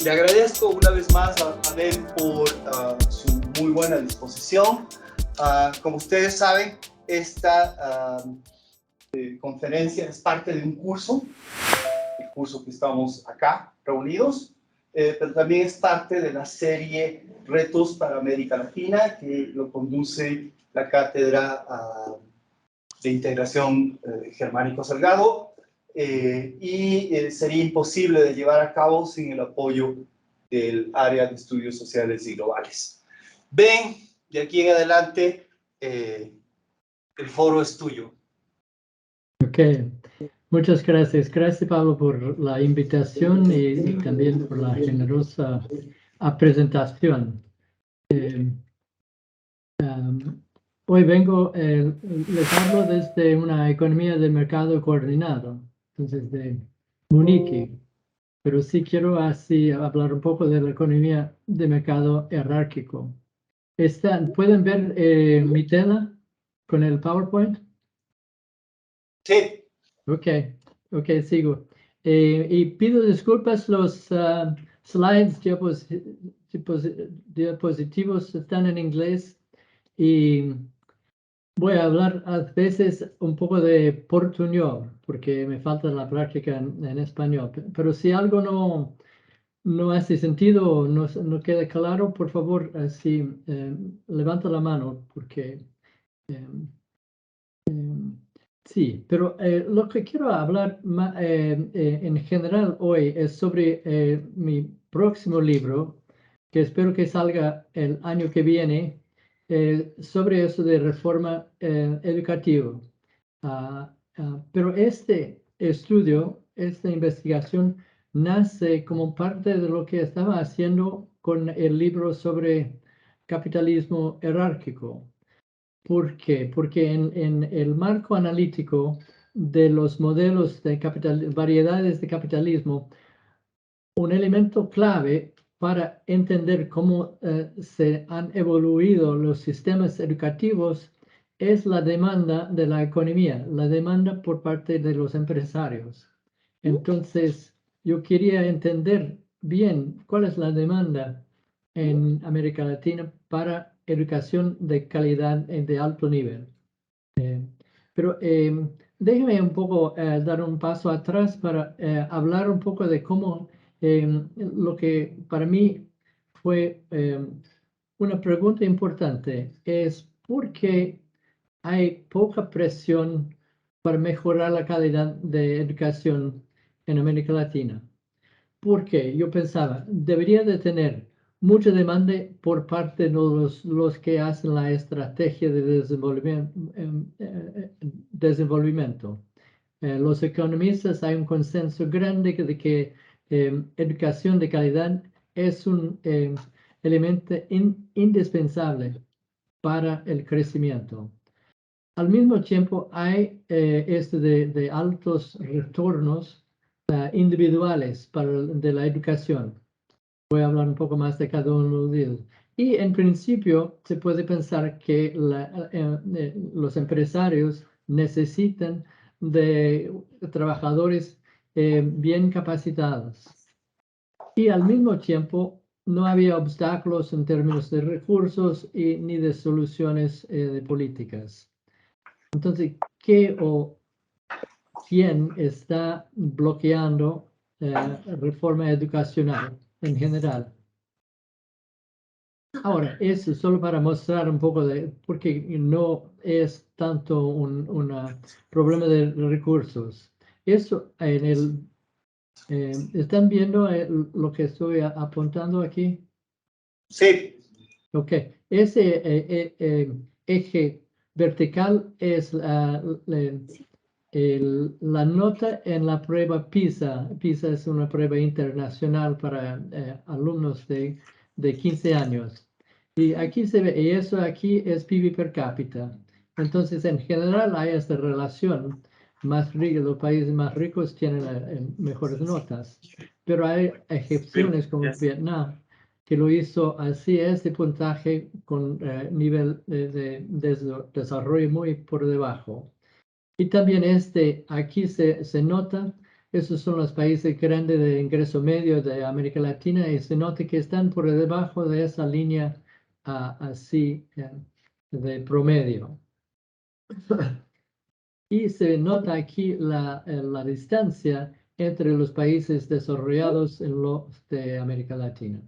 Le agradezco una vez más a Ben por su muy buena disposición. Como ustedes saben, esta conferencia es parte de un curso, el curso que estamos acá reunidos, pero también es parte de la serie Retos para América Latina, que lo conduce la Cátedra de Integración Germánico Salgado, y sería imposible de llevar a cabo sin el apoyo del área de estudios sociales y globales. Ben, de aquí en adelante, el foro es tuyo. Ok, muchas gracias. Gracias, Pablo, por la invitación y también por la generosa presentación. Hoy vengo, les hablo desde una economía de mercado coordinado, entonces de Munique, pero sí quiero así hablar un poco de la economía de mercado jerárquico. ¿Pueden ver mi tela con el PowerPoint? Sí. Ok, sigo. Y pido disculpas, los slides, diapositivos están en inglés y voy a hablar a veces un poco de portuñol, porque me falta la práctica en español. Pero si algo no hace sentido o no queda claro, por favor, levanta la mano, porque sí, pero lo que quiero hablar en general hoy es sobre mi próximo libro, que espero que salga el año que viene, sobre eso de reforma educativa. Pero este estudio, esta investigación, nace como parte de lo que estaba haciendo con el libro sobre capitalismo jerárquico. ¿Por qué? Porque en el marco analítico de los modelos de variedades de capitalismo, un elemento clave para entender cómo se han evoluido los sistemas educativos es la demanda de la economía, la demanda por parte de los empresarios. Entonces, yo quería entender bien cuál es la demanda en América Latina para educación de calidad de alto nivel. Pero déjeme un poco dar un paso atrás para hablar un poco de cómo lo que para mí fue una pregunta importante es ¿por qué hay poca presión para mejorar la calidad de educación en América Latina? Porque yo pensaba, debería de tener mucha demanda por parte de los que hacen la estrategia de desenvolvimiento. Los economistas, hay un consenso grande de que educación de calidad es un elemento indispensable para el crecimiento. Al mismo tiempo, hay esto de altos retornos individuales de la educación. Voy a hablar un poco más de cada uno de ellos. Y en principio se puede pensar que los empresarios necesitan de trabajadores bien capacitados. Y al mismo tiempo no había obstáculos en términos de recursos ni de soluciones de políticas. Entonces, ¿qué o quién está bloqueando reforma educacional en general? Ahora, eso solo para mostrar un poco porque no es tanto un problema de recursos. Eso ¿están viendo lo que estoy apuntando aquí? Sí. Ok, ese eje vertical es la nota en la prueba PISA. PISA es una prueba internacional para alumnos de 15 años. Y aquí se ve, y eso aquí es PIB per cápita. Entonces, en general hay esta relación. Los países más ricos tienen mejores notas. Pero hay excepciones como Vietnam, que lo hizo así, este puntaje con nivel de desarrollo muy por debajo. Y también aquí se nota esos son los países grandes de ingreso medio de América Latina y se nota que están por debajo de esa línea así de promedio. Y se nota aquí la distancia entre los países desarrollados en los de América Latina.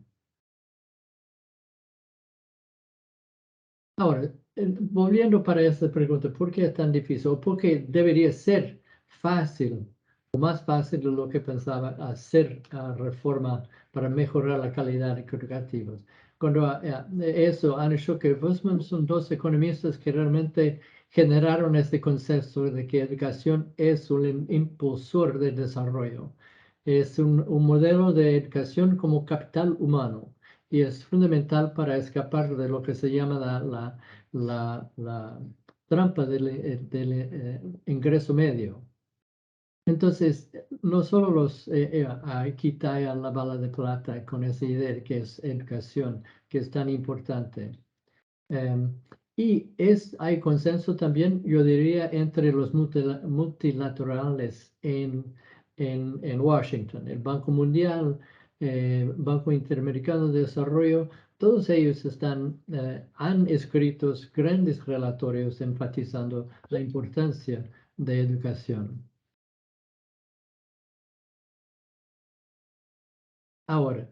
Ahora, volviendo para esta pregunta, ¿por qué es tan difícil? ¿O por qué debería ser fácil o más fácil de lo que pensaba hacer reforma para mejorar la calidad educativa? Cuando eso, Anne Schucker y Bussmann son dos economistas que realmente generaron este concepto de que educación es un impulsor de desarrollo. Es un modelo de educación como capital humano y es fundamental para escapar de lo que se llama la trampa del ingreso medio. Entonces, no solo aquí está la bala de plata con esa idea de que es educación, que es tan importante. Y hay consenso también, yo diría, entre los multilaterales en Washington, el Banco Mundial, Banco Interamericano de Desarrollo, todos ellos han escrito grandes relatorios enfatizando la importancia de educación. Ahora,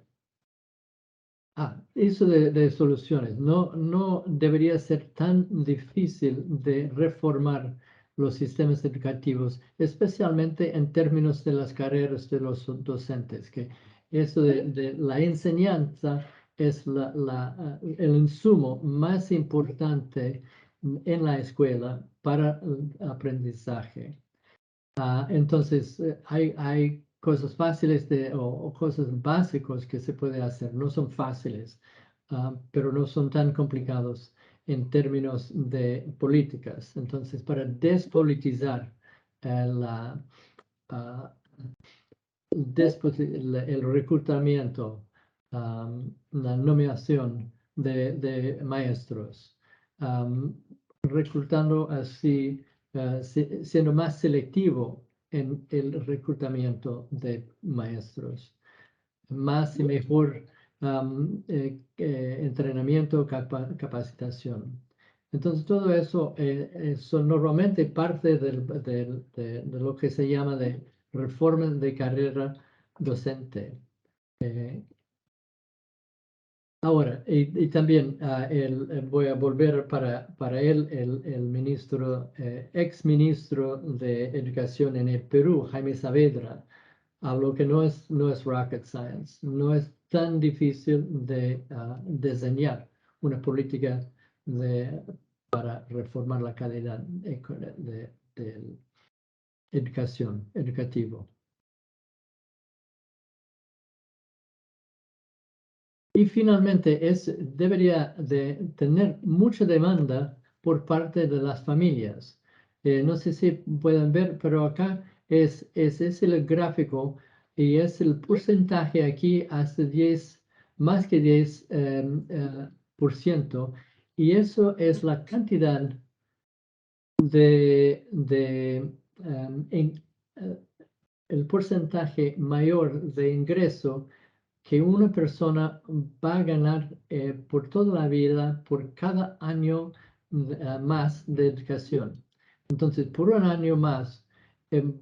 eso de soluciones. No debería ser tan difícil de reformar los sistemas educativos, especialmente en términos de las carreras de los docentes, que eso de la enseñanza es el insumo más importante en la escuela para el aprendizaje. Entonces, hay cosas fáciles o cosas básicas que se puede hacer. No son fáciles, pero no son tan complicados en términos de políticas. Entonces, para despolitizar la, ah, el reclutamiento, la nominación de maestros, reclutando así, siendo más selectivo en el reclutamiento de maestros, más y mejor entrenamiento, capacitación. Entonces, todo eso son normalmente parte de lo que se llama de reforma de carrera docente. Ahora, y también voy a volver para él, el ministro, ex ministro de Educación en el Perú, Jaime Saavedra, habló que no es rocket science, no es tan difícil de diseñar una política para reformar la calidad de educación, educativo. Y finalmente, debería de tener mucha demanda por parte de las familias. No sé si pueden ver, pero acá es el gráfico y es el porcentaje aquí hasta más que 10%. Y eso es la cantidad el porcentaje mayor de ingreso que una persona va a ganar por toda la vida, por cada año más de educación. Entonces, por un año más, también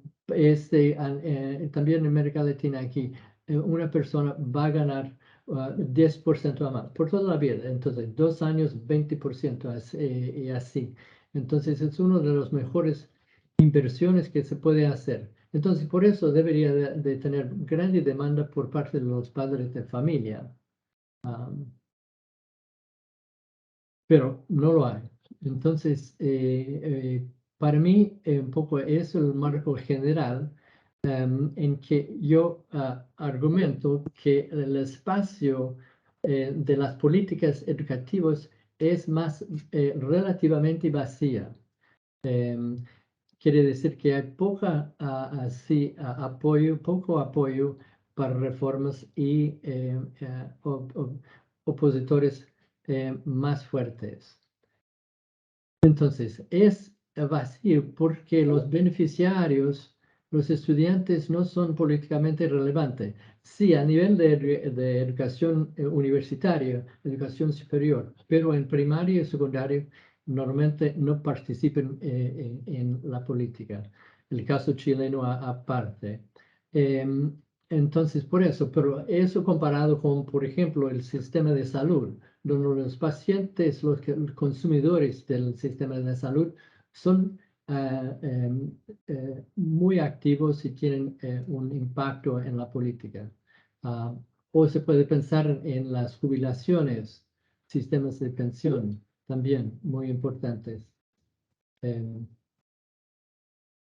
en América Latina aquí, una persona va a ganar 10% más por toda la vida. Entonces, 2 años, 20% y así. Entonces, es una de las mejores inversiones que se puede hacer. Entonces, por eso debería de tener grande demanda por parte de los padres de familia. Pero no lo hay. Entonces, para mí, un poco es el marco general en que yo argumento que el espacio de las políticas educativas es más relativamente vacía. Quiere decir que hay poco apoyo para reformas y opositores más fuertes. Entonces, es vacío porque los beneficiarios los estudiantes no son políticamente relevantes. Sí, a nivel de educación universitaria, educación superior, pero en primaria y secundaria normalmente no participan en la política. El caso chileno aparte. Entonces, por eso, pero eso comparado con, por ejemplo, el sistema de salud, donde los pacientes, los consumidores del sistema de salud son muy activos y tienen un impacto en la política. O se puede pensar en las jubilaciones, sistemas de pensión, también muy importantes.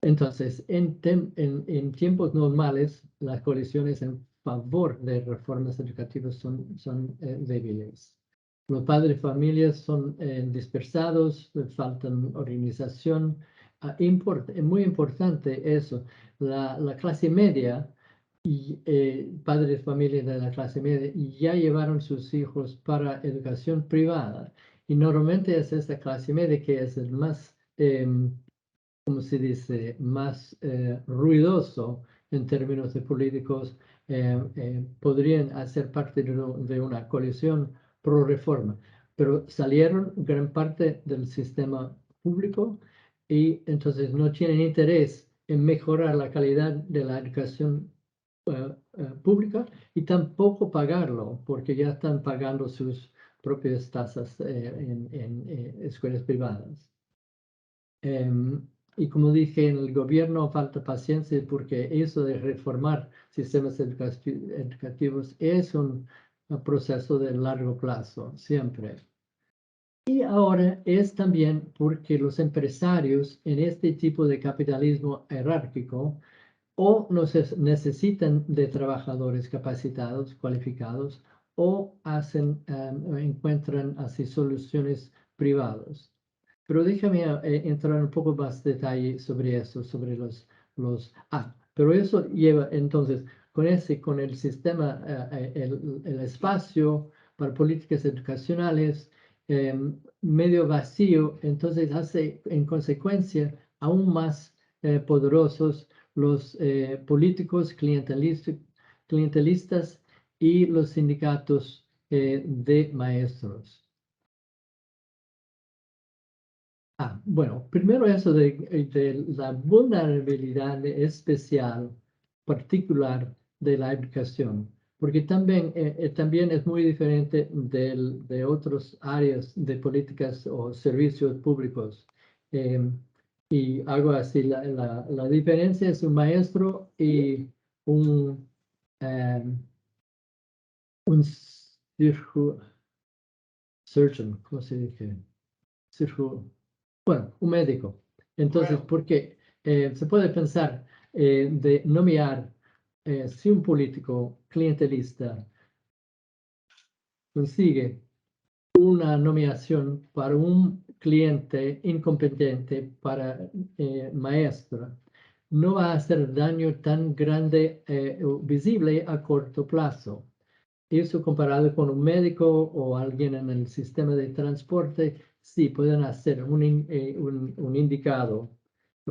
Entonces, en tiempos normales, las coaliciones en favor de reformas educativas son débiles. Los padres de familias son dispersados, faltan organización. Muy importante eso. La clase media y padres de familia de la clase media ya llevaron sus hijos para educación privada. Y normalmente es esta clase media que es el más como se dice, más ruidoso en términos de políticos, podrían hacer parte de una coalición pro reforma, pero salieron gran parte del sistema público y entonces no tienen interés en mejorar la calidad de la educación pública y tampoco pagarlo, porque ya están pagando sus propias tasas en escuelas privadas. Y como dije, en el gobierno falta paciencia porque eso de reformar sistemas educativos es un proceso de largo plazo, siempre. Y ahora es también porque los empresarios en este tipo de capitalismo jerárquico o necesitan de trabajadores capacitados, cualificados, o encuentran así soluciones privadas. Pero déjame entrar un poco más detalle sobre eso, sobre pero eso lleva entonces con el sistema, el espacio para políticas educacionales medio vacío, entonces hace en consecuencia aún más poderosos los políticos clientelistas y los sindicatos de maestros. Bueno, primero eso de la vulnerabilidad especial, particular de la educación, porque también es muy diferente de otras áreas de políticas o servicios públicos. Y algo así, la diferencia es un maestro y un, un surgeon, ¿cómo se dice? Bueno, un médico. Entonces, Bueno, porque se puede pensar de nomear si un político clientelista consigue una nominación para un cliente incompetente para maestro, no va a hacer daño tan grande o visible a corto plazo. Eso comparado con un médico o alguien en el sistema de transporte, sí pueden hacer un indicado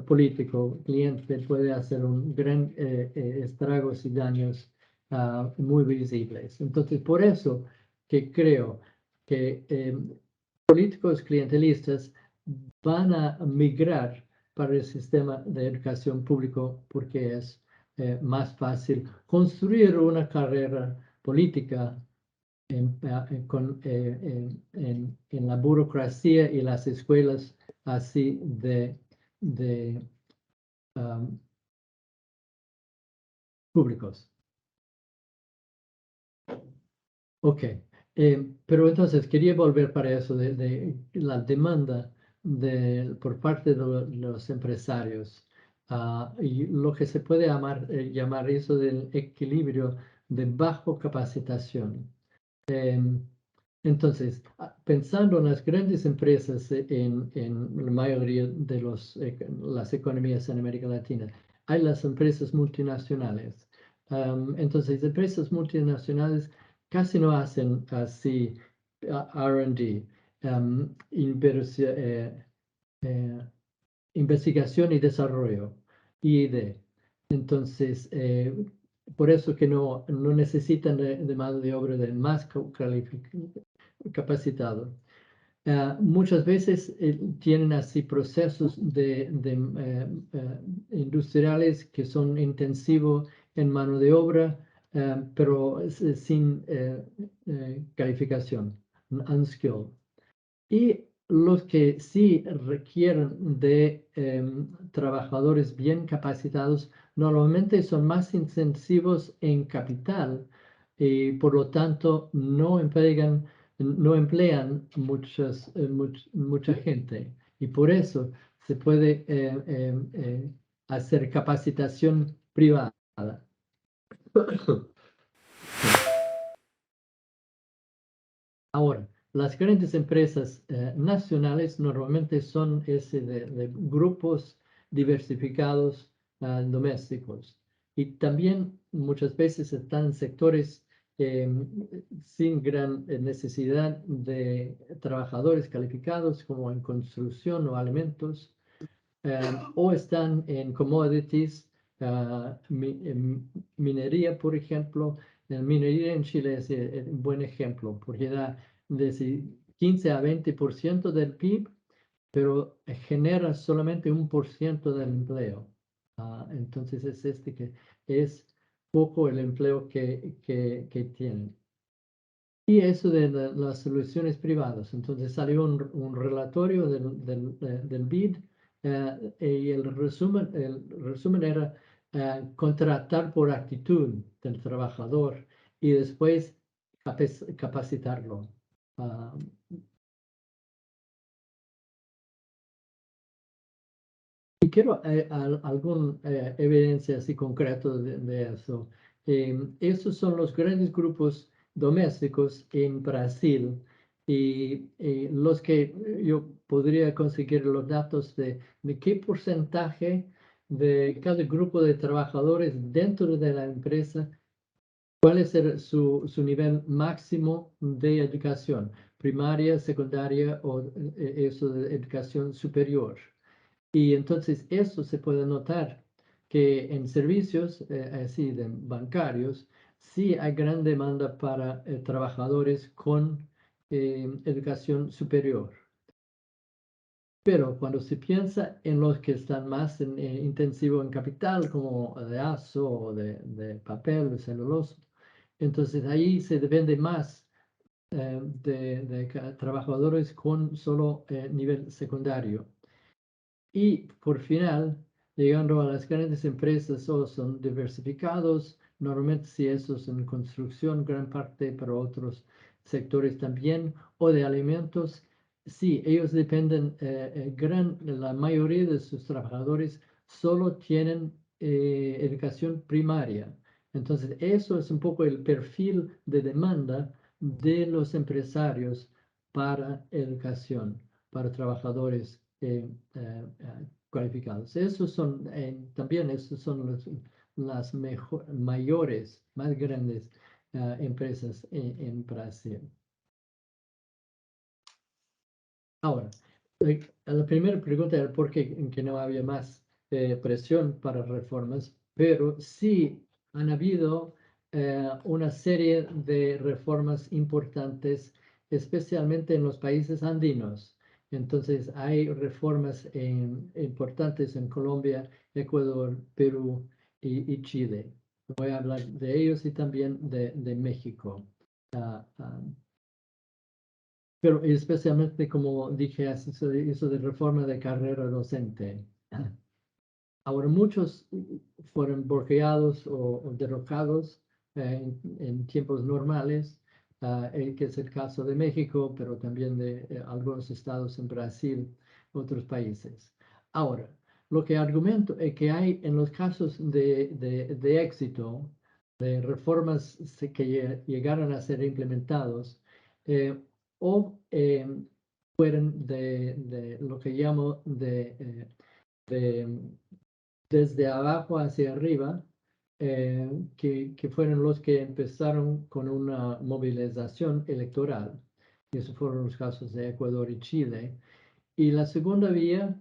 político, cliente puede hacer un gran estragos y daños muy visibles. Entonces, por eso que creo que políticos clientelistas van a migrar para el sistema de educación público porque es más fácil construir una carrera política en la burocracia y las escuelas así de públicos. Ok, pero entonces quería volver para eso de la demanda por parte de los empresarios y lo que se puede llamar eso del equilibrio de bajo capacitación. Entonces, pensando en las grandes empresas en la mayoría de las economías en América Latina, hay las empresas multinacionales. Entonces, empresas multinacionales casi no hacen así R&D, investigación y desarrollo, I+D. Entonces, por eso que no necesitan de mano de obra de más capacitado. Muchas veces tienen así procesos industriales que son intensivos en mano de obra, pero sin calificación, unskilled. Y los que sí requieren de trabajadores bien capacitados normalmente son más intensivos en capital y por lo tanto no emplean mucha gente. Y por eso se puede hacer capacitación privada. Ahora, las grandes empresas nacionales normalmente son de grupos diversificados domésticos y también muchas veces están en sectores sin gran necesidad de trabajadores calificados como en construcción o alimentos o están en commodities, minería, por ejemplo. La minería en Chile es un buen ejemplo, porque da desde 15 a 20% del PIB, pero genera solamente 1% del empleo. Entonces es que es poco el empleo que tienen. Y eso de las soluciones privadas. Entonces salió un relatorio del BID y el resumen era contratar por actitud del trabajador y después capacitarlo. Ah, y quiero alguna evidencia así concreta de eso. Esos son los grandes grupos domésticos en Brasil y los que yo podría conseguir los datos de qué porcentaje de cada grupo de trabajadores dentro de la empresa, cuál es su nivel máximo de educación, primaria, secundaria o eso de educación superior. Y entonces eso se puede notar que en servicios así de bancarios sí hay gran demanda para trabajadores con educación superior. Pero cuando se piensa en los que están más intensivo en capital, como de aso o de papel, de celulosa, entonces ahí se depende más de trabajadores con solo nivel secundario. Y por final, llegando a las grandes empresas, o son diversificados, normalmente si eso es en construcción, gran parte para otros sectores también, o de alimentos, sí, ellos dependen, la mayoría de sus trabajadores solo tienen educación primaria. Entonces, eso es un poco el perfil de demanda de los empresarios para educación, para trabajadores cualificados. Esos son también esos son las mayores, más grandes empresas en Brasil. Ahora, la primera pregunta era por qué que no había más presión para reformas, pero sí han habido una serie de reformas importantes, especialmente en los países andinos. Entonces, hay reformas importantes en Colombia, Ecuador, Perú y Chile. Voy a hablar de ellos y también de México. Pero especialmente, como dije, eso de reforma de carrera docente. Ahora, muchos fueron bloqueados o derrocados en tiempos normales, que es el caso de México, pero también de algunos estados en Brasil, otros países. Ahora, lo que argumento es que hay en los casos de éxito, de reformas que llegaron a ser implementados, o fueron de lo que llamo de desde abajo hacia arriba, que fueron los que empezaron con una movilización electoral. Y esos fueron los casos de Ecuador y Chile. Y la segunda vía,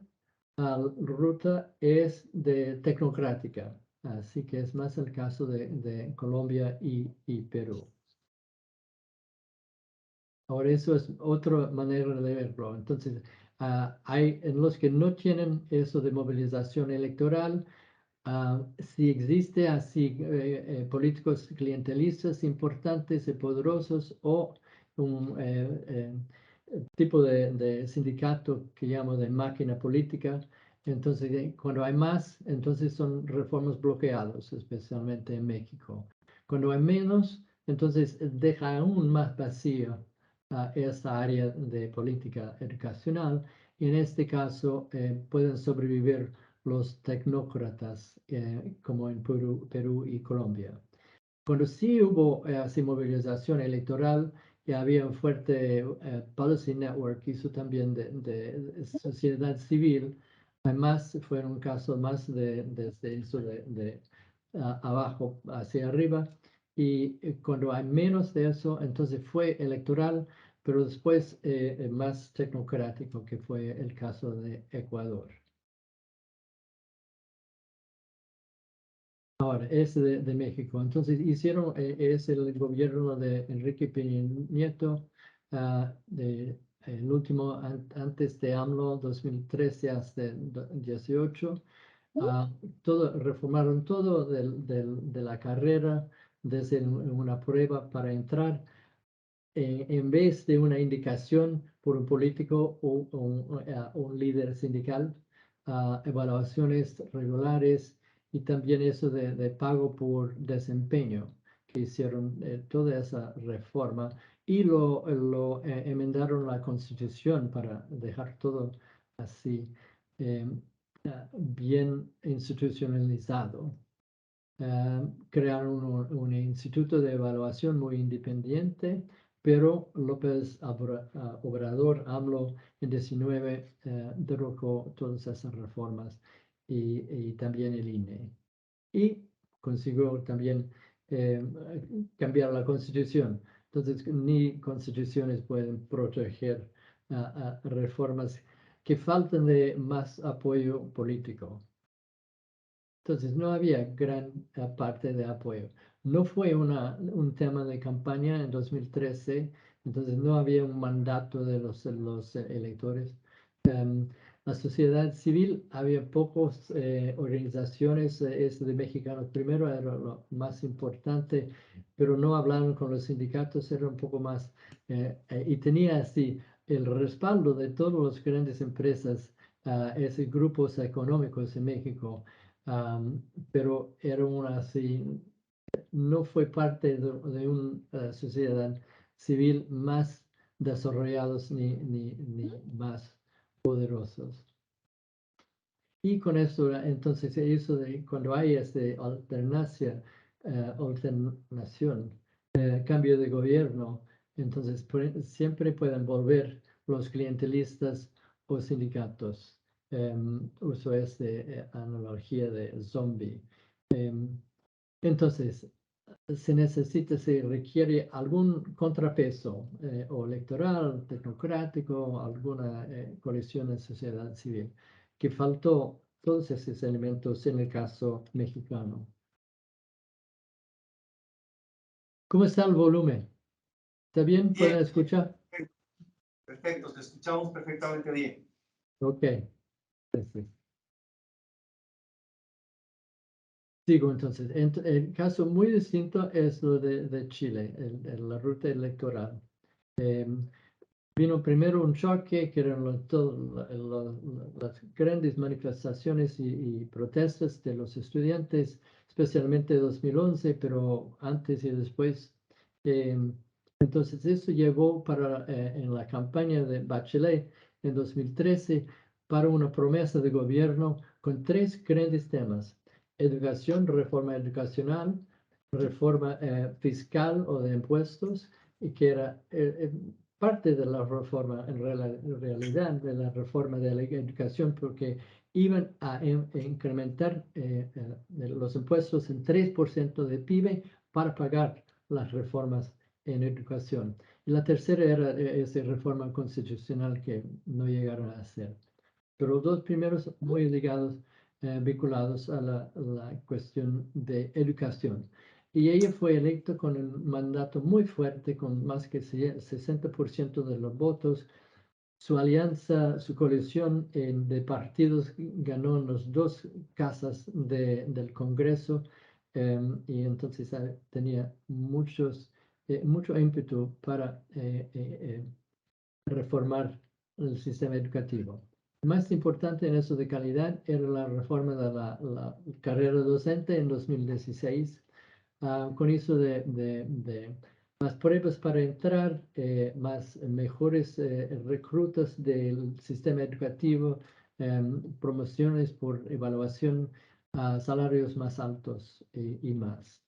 ruta, es de tecnocrática. Así que es más el caso de Colombia y Perú. Ahora, eso es otra manera de verlo. Entonces, hay en los que no tienen eso de movilización electoral, si existe así políticos clientelistas importantes y poderosos o un tipo de sindicato que llamo de máquina política, entonces cuando hay más, entonces son reformas bloqueados, especialmente en México. Cuando hay menos, entonces deja aún más vacío esa área de política educacional y en este caso pueden sobrevivir los tecnócratas, como en Perú y Colombia. Cuando sí hubo así movilización electoral, ya había un fuerte Policy Network, hizo también de sociedad civil, además fue un caso más desde eso de abajo hacia arriba, y cuando hay menos de eso, entonces fue electoral, pero después más tecnocrático, que fue el caso de Ecuador. Ahora, es de México. Entonces hicieron, es el gobierno de Enrique Peña Nieto, el último antes de AMLO, 2013 hasta 2018. Reformaron todo de la carrera desde una prueba para entrar. En vez de una indicación por un político o un líder sindical, evaluaciones regulares y también eso de pago por desempeño, que hicieron toda esa reforma y lo enmendaron la Constitución para dejar todo así bien institucionalizado. Crearon un instituto de evaluación muy independiente, pero López Obrador, AMLO, en 19 derrocó todas esas reformas y también el INE. Y consiguió también cambiar la constitución. Entonces, ni constituciones pueden proteger reformas que faltan de más apoyo político. Entonces no había gran parte de apoyo. No fue un tema de campaña en 2013, entonces no había un mandato de los electores. La sociedad civil, había pocas organizaciones de mexicanos primero, era lo más importante, pero no hablaron con los sindicatos, era un poco más, y tenía así el respaldo de todas las grandes empresas, esos grupos económicos en México. Pero era una así, no fue parte de una sociedad civil más desarrollados ni más poderosos. Y con eso, entonces, eso de cuando hay alternancia, alternación, cambio de gobierno, entonces siempre pueden volver los clientelistas o sindicatos. Uso esta analogía de zombie. Entonces, se requiere algún contrapeso o electoral, tecnocrático, alguna coalición de sociedad civil, que faltó todos esos elementos en el caso mexicano. ¿Cómo está el volumen? ¿Está bien? ¿Pueden escuchar? Perfecto, te escuchamos perfectamente bien. Ok. Sí. Sigo entonces. El caso muy distinto es lo de Chile, la ruta electoral. Vino primero un choque, que eran las grandes manifestaciones y protestas de los estudiantes, especialmente en 2011, pero antes y después. Entonces, eso llevó en la campaña de Bachelet en 2013 para una promesa de gobierno con tres grandes temas: educación, reforma educacional, reforma fiscal o de impuestos, y que era parte de la reforma, en realidad, de la reforma de la educación, porque iban a incrementar los impuestos en 3% de PIB para pagar las reformas en educación. Y la tercera era esa reforma constitucional que no llegaron a hacer. Pero los dos primeros muy ligados vinculados a la cuestión de educación. Y ella fue electa con un mandato muy fuerte, con más que 60% de los votos. Su alianza, su coalición de partidos ganó en las dos casas del Congreso, y entonces tenía mucho ímpetu para reformar el sistema educativo. Más importante en eso de calidad era la reforma de la carrera docente en 2016, con eso de más pruebas para entrar, más mejores reclutas del sistema educativo, promociones por evaluación, salarios más altos y más.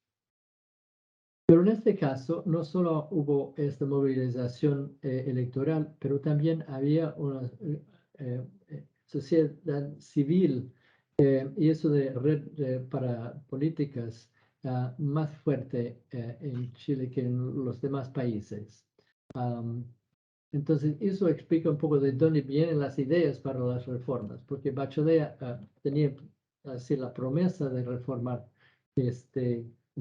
Pero en este caso, no solo hubo esta movilización electoral, pero también había una sociedad civil y eso de red para políticas más fuerte en Chile que en los demás países. Entonces, eso explica un poco de dónde vienen las ideas para las reformas, porque Bachelet tenía así la promesa de reformar el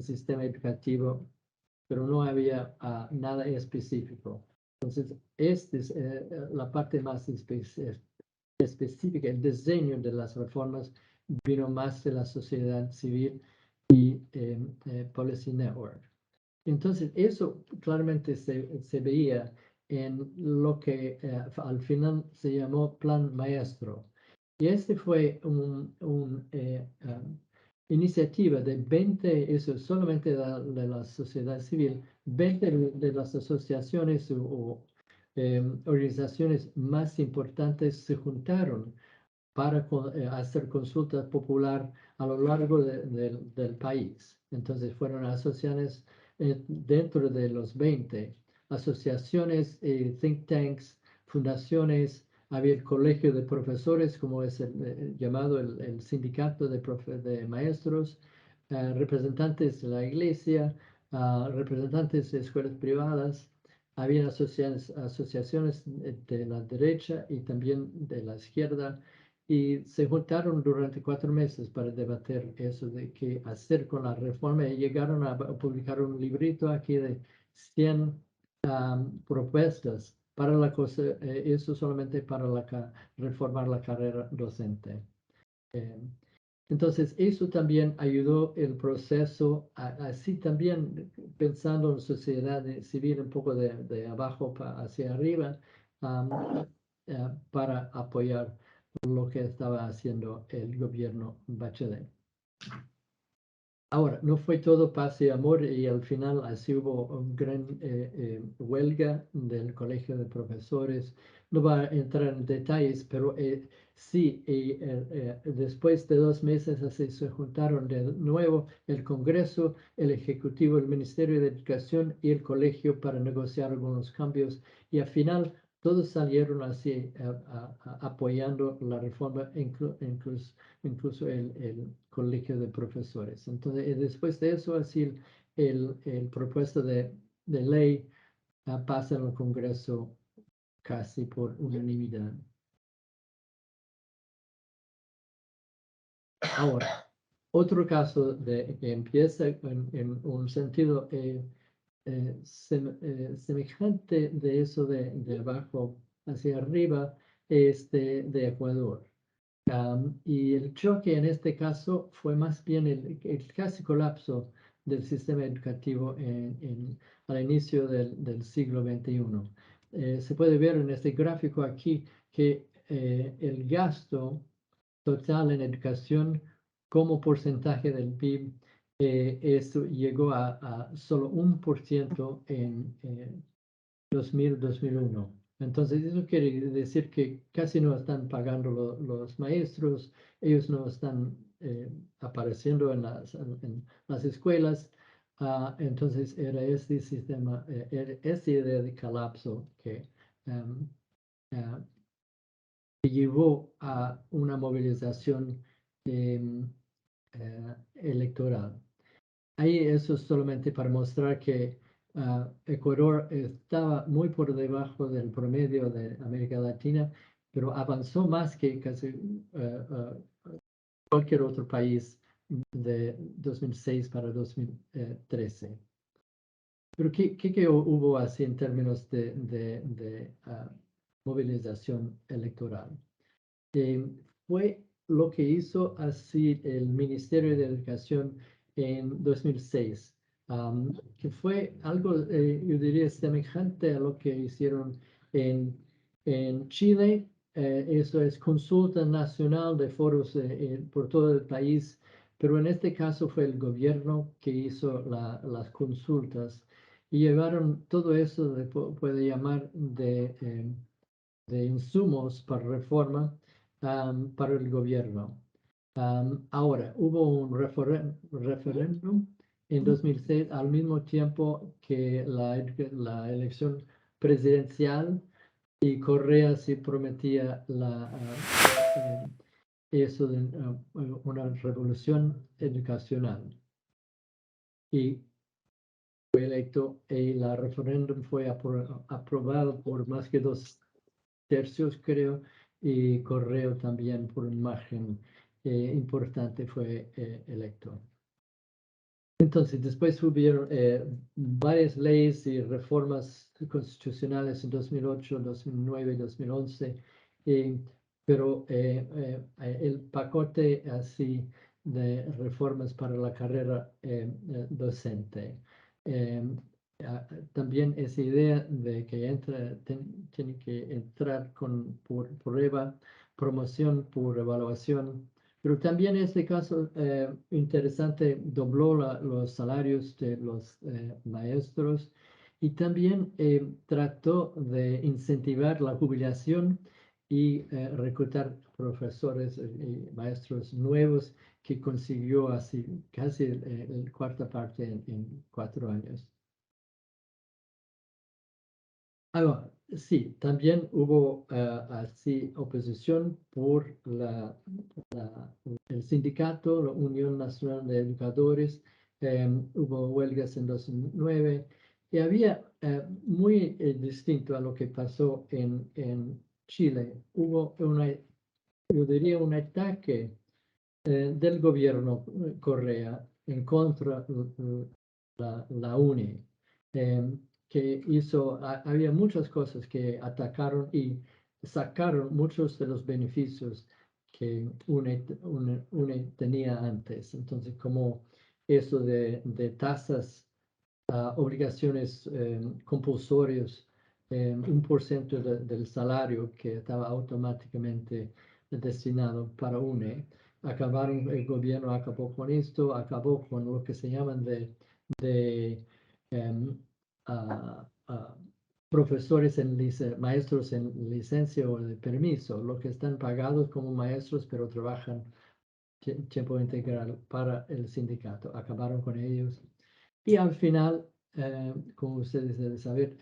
sistema educativo, pero no había nada específico. Entonces, esta es la parte más específica. El diseño de las reformas vino más de la sociedad civil y Policy Network. Entonces, eso claramente se veía en lo que al final se llamó Plan Maestro. Y este fue una iniciativa de 20, eso solamente de la sociedad civil, 20 de las asociaciones o organizaciones más importantes se juntaron para hacer consulta popular a lo largo del país. Entonces fueron asociaciones dentro de los 20, asociaciones, think tanks, fundaciones, había el colegio de profesores, como es llamado el sindicato de maestros, representantes de la iglesia, representantes de escuelas privadas, había asociaciones de la derecha y también de la izquierda, y se juntaron durante 4 meses para debatir eso de qué hacer con la reforma y llegaron a publicar un librito aquí de 100 propuestas para la cosa, eso solamente para reformar la carrera docente. Entonces, eso también ayudó el proceso, así también pensando en sociedad civil un poco de abajo hacia arriba, para apoyar lo que estaba haciendo el gobierno Bachelet. Ahora, no fue todo paz y amor y al final así hubo una gran huelga del colegio de profesores. No va a entrar en detalles, pero sí, después de 2 meses así se juntaron de nuevo el Congreso, el Ejecutivo, el Ministerio de Educación y el colegio para negociar algunos cambios y al final todos salieron así apoyando la reforma, incluso el colegio de profesores. Entonces, después de eso, así el propuesto de ley pasa en el Congreso casi por unanimidad. Ahora, otro caso que empieza en un sentido semejante de eso de abajo hacia arriba, de Ecuador. Y el choque en este caso fue más bien el casi colapso del sistema educativo al inicio del siglo XXI. Se puede ver en este gráfico aquí que el gasto total en educación como porcentaje del PIB, esto llegó a solo 1% en 2001. Entonces, eso quiere decir que casi no están pagando los maestros, ellos no están apareciendo en las escuelas. Entonces, era este sistema, esta idea de colapso que llevó a una movilización electoral. Ahí eso es solamente para mostrar que Ecuador estaba muy por debajo del promedio de América Latina, pero avanzó más que casi cualquier otro país de 2006 para 2013. Pero ¿qué hubo así en términos de movilización electoral? Fue lo que hizo así el Ministerio de Educación en 2006, que fue algo, yo diría, semejante a lo que hicieron en Chile. Eso es consulta nacional de foros por todo el país, pero en este caso fue el gobierno que hizo las consultas y llevaron todo eso, puede llamar de insumos para reforma para el gobierno. Ahora, hubo un referéndum en 2006 al mismo tiempo que la elección presidencial y Correa sí prometía eso de una revolución educacional. Y fue electo y la referéndum fue aprobado por más que 2/3, creo, y Correa también por un margen importante fue electo. Entonces, después hubieron varias leyes y reformas constitucionales en 2008, 2009 y 2011, pero el paquete así de reformas para la carrera docente. También esa idea de que tiene que entrar por prueba, promoción por evaluación, pero también en este caso interesante, dobló los salarios de los maestros y también trató de incentivar la jubilación y reclutar profesores y maestros nuevos que consiguió así casi la cuarta parte en 4 años. Sí, también hubo así oposición por el sindicato, la Unión Nacional de Educadores. Hubo huelgas en 2009 y había muy distinto a lo que pasó en Chile. Hubo yo diría, un ataque del gobierno Correa en contra de la UNE. Que había muchas cosas que atacaron y sacaron muchos de los beneficios que UNE tenía antes. Entonces, como eso de tasas, obligaciones compulsorias, 1% del salario que estaba automáticamente destinado para UNE. El gobierno acabó con esto, acabó con lo que se llaman de profesores maestros en licencia o de permiso, los que están pagados como maestros pero trabajan tiempo integral para el sindicato. Acabaron con ellos y al final, como ustedes deben saber,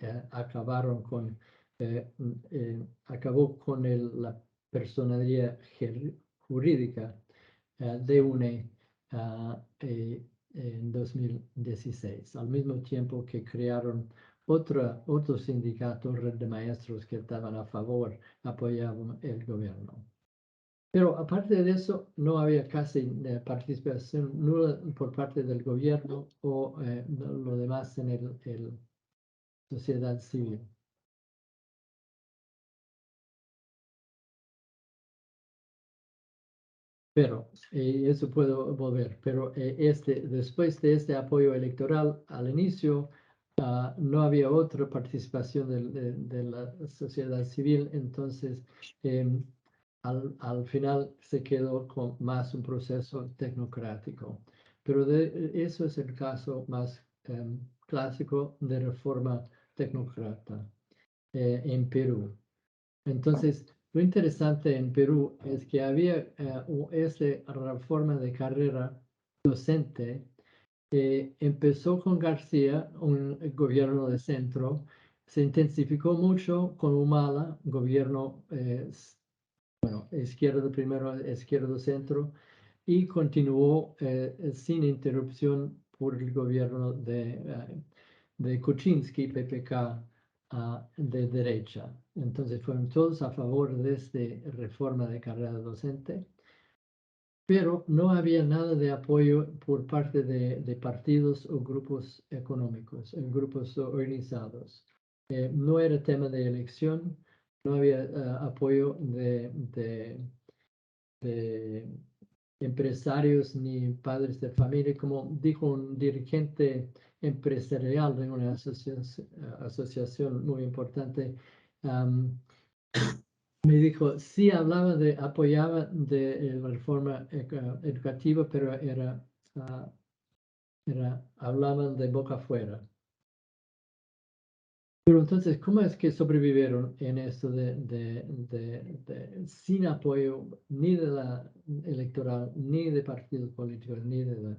acabó con la personalidad jurídica de UNE en 2016, al mismo tiempo que crearon otro sindicato, Red de Maestros, que estaban a favor, apoyaban el gobierno. Pero aparte de eso, no había casi participación nula por parte del gobierno o lo demás en el sociedad civil. Pero eso puedo volver. Pero después de este apoyo electoral al inicio, no había otra participación de la sociedad civil. Entonces, al final se quedó con más un proceso tecnocrático. Pero eso es el caso más clásico de reforma tecnócrata en Perú. Entonces, lo interesante en Perú es que había esa reforma de carrera docente. Empezó con García, un gobierno de centro, se intensificó mucho con Humala, gobierno izquierdo primero, izquierdo centro, y continuó sin interrupción por el gobierno de Kuczynski, PPK, de derecha. Entonces fueron todos a favor de esta reforma de carrera docente. pero no había nada de apoyo por parte de partidos o grupos económicos, grupos organizados. No era tema de elección, no había apoyo de empresarios ni padres de familia, como dijo un dirigente empresarial de una asociación muy importante. Me dijo, sí hablaba apoyaba de la reforma educativa, pero hablaban de boca afuera. Pero entonces, ¿cómo es que sobrevivieron en esto sin apoyo ni de la electoral, ni de partidos políticos, ni de la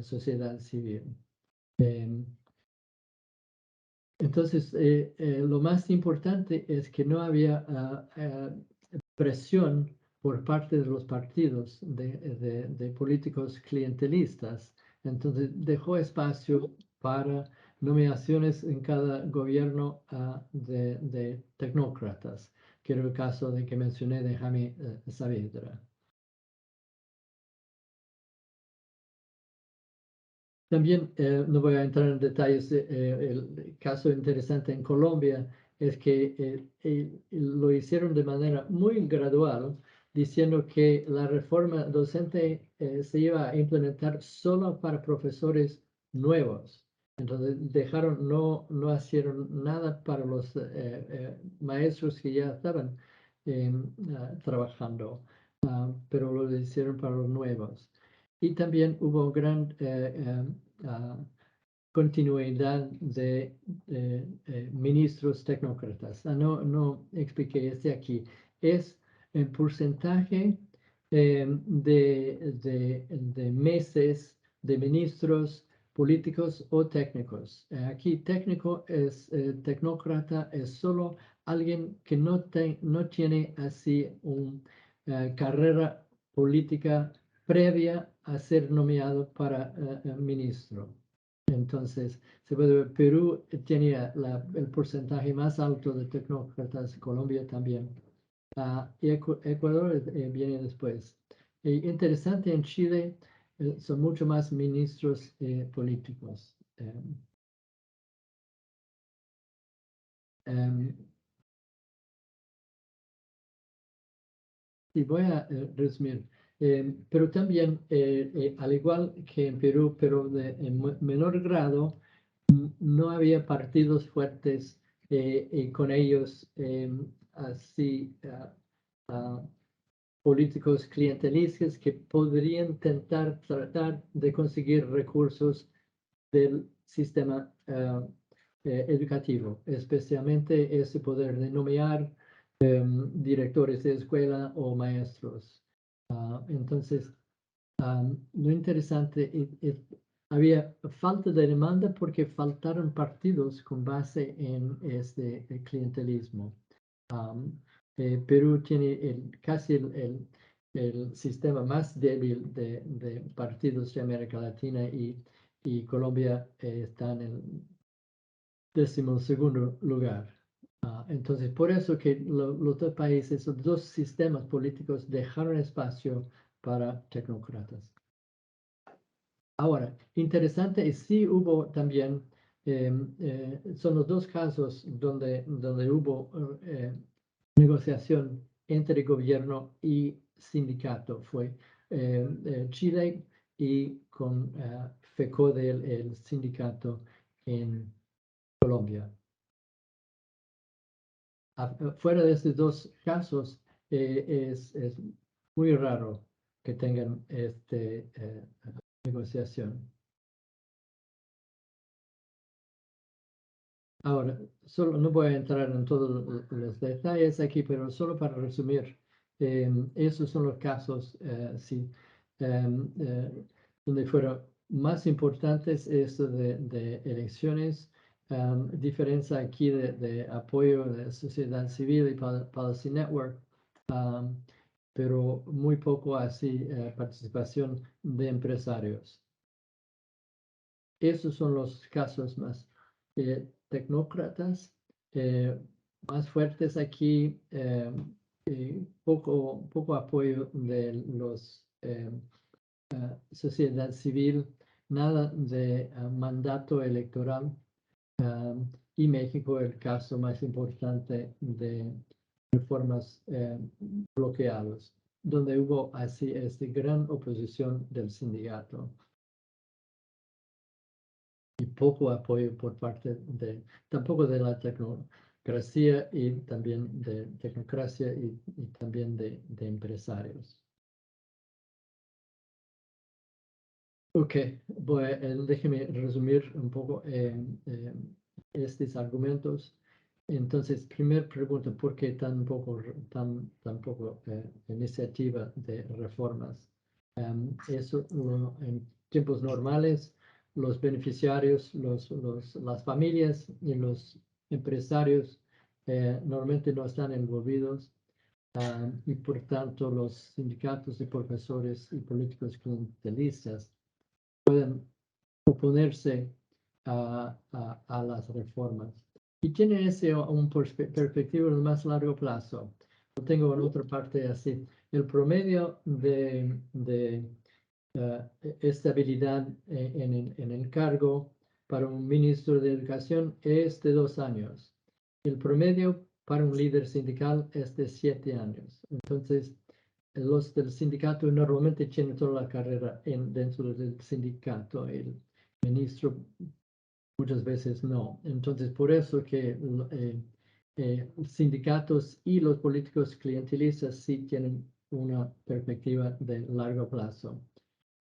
sociedad civil? Entonces, lo más importante es que no había presión por parte de los partidos de políticos clientelistas. Entonces, dejó espacio para nominaciones en cada gobierno de tecnócratas, que era el caso de que mencioné de Jaime Saavedra. También no voy a entrar en detalles. El caso interesante en Colombia es que lo hicieron de manera muy gradual, diciendo que la reforma docente se iba a implementar solo para profesores nuevos. Entonces no hicieron nada para los maestros que ya estaban trabajando, pero lo hicieron para los nuevos. Y también hubo gran continuidad de ministros tecnócratas. No expliqué este aquí. Es el porcentaje de meses de ministros políticos o técnicos. Aquí tecnócrata es solo alguien que no tiene así una carrera política previa a ser nominado para ministro. Entonces, se puede ver, Perú tenía el porcentaje más alto de tecnócratas, Colombia también. Y Ecuador viene después. Interesante, en Chile son mucho más ministros políticos. Y voy a resumir. Pero también, al igual que en Perú, pero en menor grado, no había partidos fuertes y con ellos así políticos clientelistas que podrían tratar de conseguir recursos del sistema educativo, especialmente ese poder de nomear directores de escuela o maestros. Entonces, lo interesante es había falta de demanda porque faltaron partidos con base en este clientelismo. Perú tiene casi el sistema más débil de partidos de América Latina y Colombia está en el 12º lugar. Entonces, por eso que los dos países, los dos sistemas políticos dejaron espacio para tecnócratas. Ahora, interesante, sí hubo también, son los dos casos donde hubo negociación entre gobierno y sindicato. Fue Chile y con FECODE, el sindicato en Colombia. Fuera de estos dos casos, es muy raro que tengan esta negociación. Ahora, solo no voy a entrar en todos los detalles aquí, pero solo para resumir, esos son los casos, sí, donde fueron más importantes esto de elecciones, diferencia aquí de apoyo de sociedad civil y Policy Network, pero muy poco así participación de empresarios. Esos son los casos más tecnócratas, más fuertes aquí, poco apoyo de los sociedad civil, nada de mandato electoral. Y México, el caso más importante de reformas bloqueadas, donde hubo así gran oposición del sindicato y poco apoyo por parte tampoco de la tecnocracia y también de tecnocracia y también de empresarios. Ok, déjeme resumir un poco estos argumentos. Entonces, primera pregunta, ¿por qué tan poco iniciativa de reformas? Eso en tiempos normales, los beneficiarios, las familias y los empresarios normalmente no están envolvidos y por tanto los sindicatos de profesores y políticos clientelistas pueden oponerse a las reformas. Y tiene un perspectiva en más largo plazo. Lo tengo en otra parte así. El promedio de estabilidad en el cargo para un ministro de Educación es de 2 años. El promedio para un líder sindical es de 7 años. Entonces, los del sindicato normalmente tienen toda la carrera dentro del sindicato. El ministro muchas veces no. Entonces, por eso que sindicatos y los políticos clientelistas sí tienen una perspectiva de largo plazo.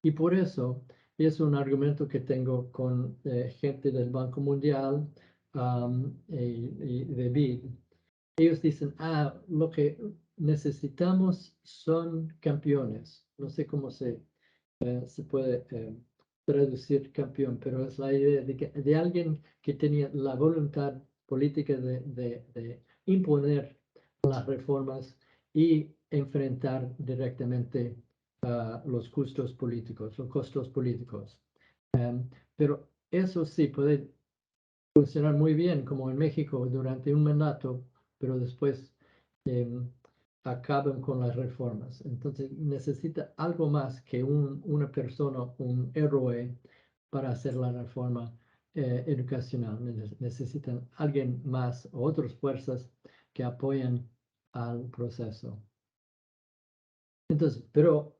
Y por eso es un argumento que tengo con gente del Banco Mundial y de BID. Ellos dicen, lo que necesitamos son campeones. No sé cómo se puede traducir campeón, pero es la idea de alguien que tenía la voluntad política de imponer las reformas y enfrentar directamente los costos políticos. Pero eso sí puede funcionar muy bien, como en México, durante un mandato, pero después acaban con las reformas. Entonces necesita algo más que una persona, un héroe para hacer la reforma educacional. Necesitan alguien más o otras fuerzas que apoyen al proceso. Entonces, pero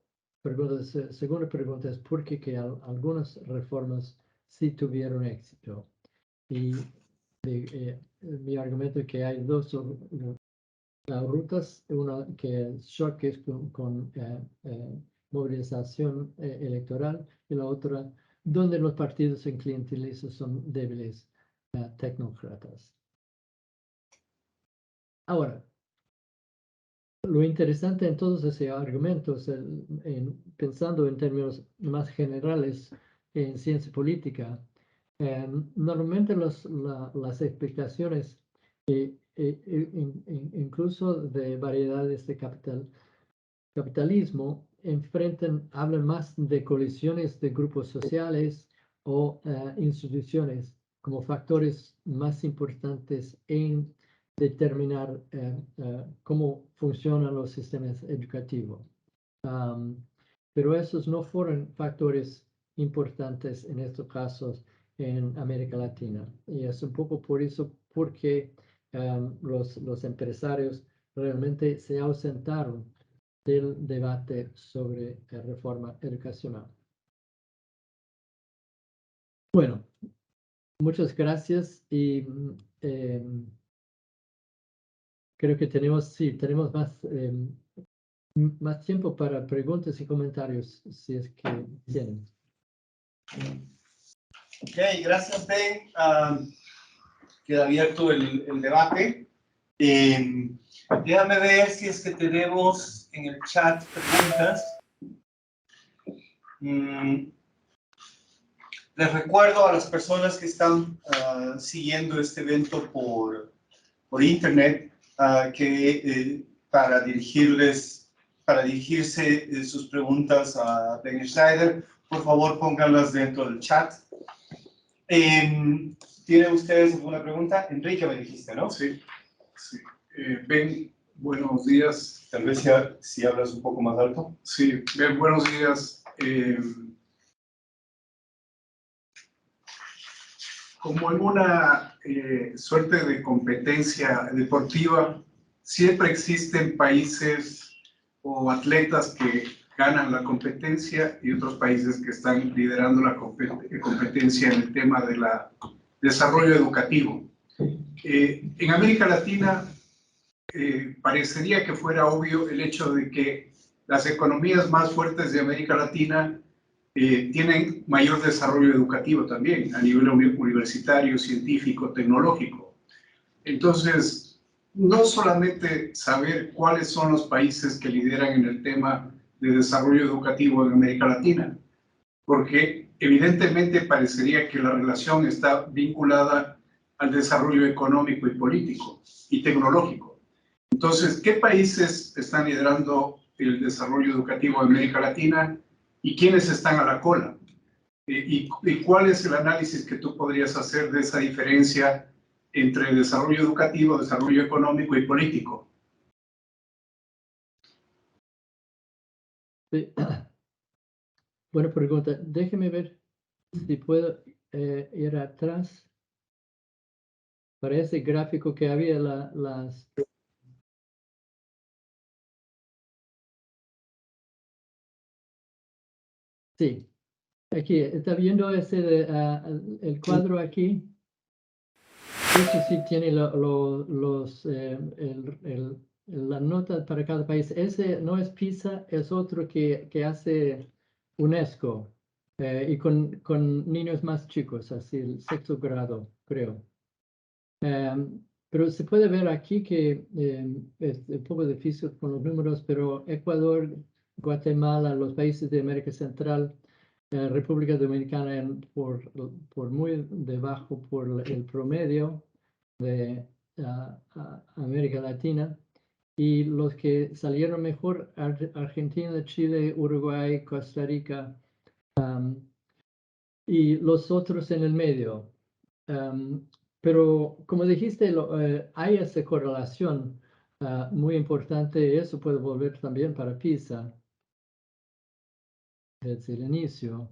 segunda pregunta es ¿por qué que algunas reformas sí tuvieron éxito? Y mi argumento es que hay dos rutas, una que es short, que es con movilización electoral, y la otra donde los partidos en clientelismo son débiles tecnócratas. Ahora, lo interesante en todos esos argumentos, pensando en términos más generales en ciencia política, normalmente las explicaciones incluso de variedades de capitalismo hablan más de colisiones de grupos sociales o instituciones como factores más importantes en determinar cómo funcionan los sistemas educativos. Pero esos no fueron factores importantes en estos casos en América Latina. Y es un poco por eso porque los empresarios realmente se ausentaron del debate sobre reforma educacional. Bueno, muchas gracias y creo que tenemos más tiempo para preguntas y comentarios, si es que tienen. Ok, gracias, Ben. Queda abierto el debate. Déjame ver si es que tenemos en el chat preguntas. Les recuerdo a las personas que están siguiendo este evento por internet que para dirigirse sus preguntas a Ben Schneider, por favor pónganlas dentro del chat. ¿Tienen ustedes alguna pregunta? Enrique me dijiste, ¿no? Sí. Ben, Buenos días. Tal vez si hablas un poco más alto. Sí, bien, buenos días. Como en una suerte de competencia deportiva, siempre existen países o atletas que ganan la competencia y otros países que están liderando la competencia en el tema del desarrollo educativo. En América Latina parecería que fuera obvio el hecho de que las economías más fuertes de América Latina tienen mayor desarrollo educativo también, a nivel universitario, científico, tecnológico. Entonces, no solamente saber cuáles son los países que lideran en el tema de desarrollo educativo en América Latina, porque evidentemente parecería que la relación está vinculada al desarrollo económico y político y tecnológico. Entonces, ¿qué países están liderando el desarrollo educativo en América Latina y quiénes están a la cola? ¿Y cuál es el análisis que tú podrías hacer de esa diferencia entre desarrollo educativo, desarrollo económico y político? Sí. Buena pregunta. Déjeme ver si puedo ir atrás para ese gráfico que había las... Sí, aquí, ¿está viendo ese, el cuadro aquí? Eso sí tiene la nota para cada país. Ese no es PISA, es otro que hace UNESCO y con niños más chicos, así el sexto grado, creo. Pero se puede ver aquí que es un poco difícil con los números, pero Ecuador, Guatemala, los países de América Central, República Dominicana por muy debajo por el promedio de América Latina, y los que salieron mejor, Argentina, Chile, Uruguay, Costa Rica, y los otros en el medio. Pero como dijiste, hay esa correlación muy importante, eso puede volver también para PISA desde el inicio,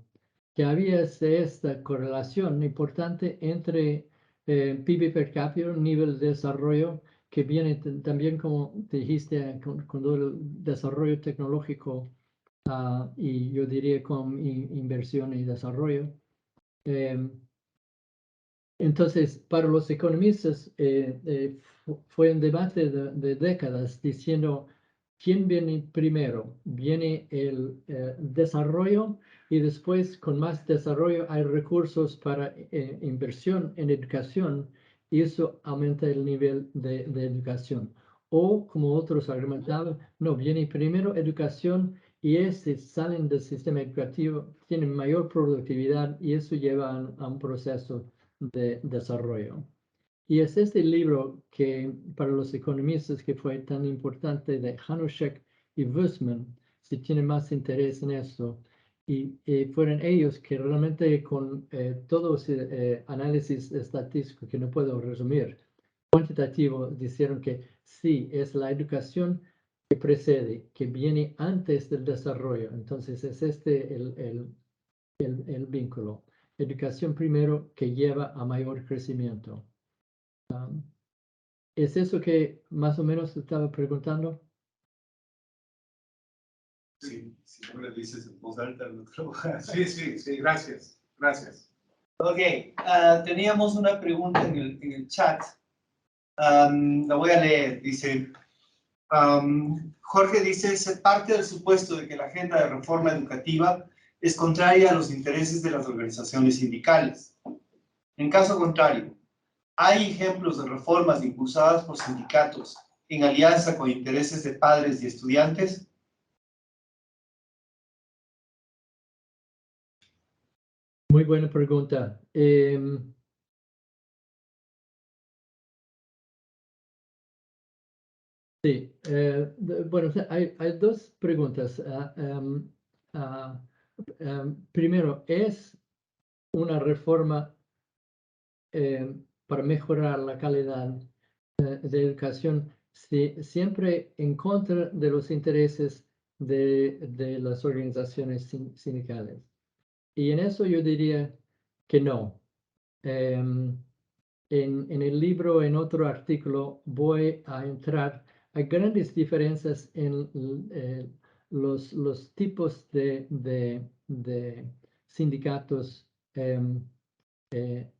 que había esta correlación importante entre PIB per cápita, nivel de desarrollo, que viene también, como te dijiste, con el desarrollo tecnológico y yo diría con inversión y desarrollo. Entonces, para los economistas fue un debate de décadas diciendo quién viene primero. Viene el desarrollo y después con más desarrollo hay recursos para inversión en educación y eso aumenta el nivel de educación. O como otros argumentaban, no, viene primero educación y salen del sistema educativo, tienen mayor productividad y eso lleva a un proceso de desarrollo. Y es este libro que para los economistas que fue tan importante de Hanushek y Wussman, si tienen más interés en esto, y fueron ellos que realmente con todo ese análisis estadístico que no puedo resumir, cuantitativo, dijeron que sí, es la educación que precede, que viene antes del desarrollo. Entonces es este el vínculo. Educación primero que lleva a mayor crecimiento. ¿Es eso que más o menos estaba preguntando? Sí, si no me lo dices en voz alta, no te lo voy a... Sí, gracias, gracias. Ok, teníamos una pregunta en el chat. La voy a leer. Dice, Jorge dice, se parte del supuesto de que la agenda de reforma educativa es contraria a los intereses de las organizaciones sindicales. En caso contrario, ¿hay ejemplos de reformas impulsadas por sindicatos en alianza con intereses de padres y estudiantes? Muy buena pregunta. Sí, bueno, hay dos preguntas. Primero, ¿es una reforma para mejorar la calidad de educación siempre en contra de los intereses de las organizaciones sindicales. Y en eso yo diría que no. En el libro, en otro artículo, voy a entrar a grandes diferencias en los tipos de sindicatos de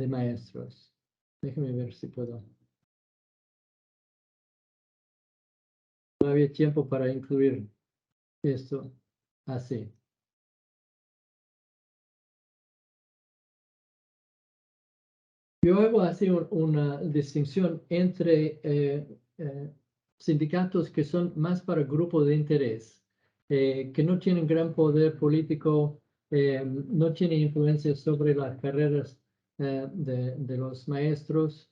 maestros. Déjame ver si puedo. No había tiempo para incluir esto así. Yo hago así una distinción entre sindicatos que son más para grupos de interés, que no tienen gran poder político, no tienen influencia sobre las carreras de los maestros.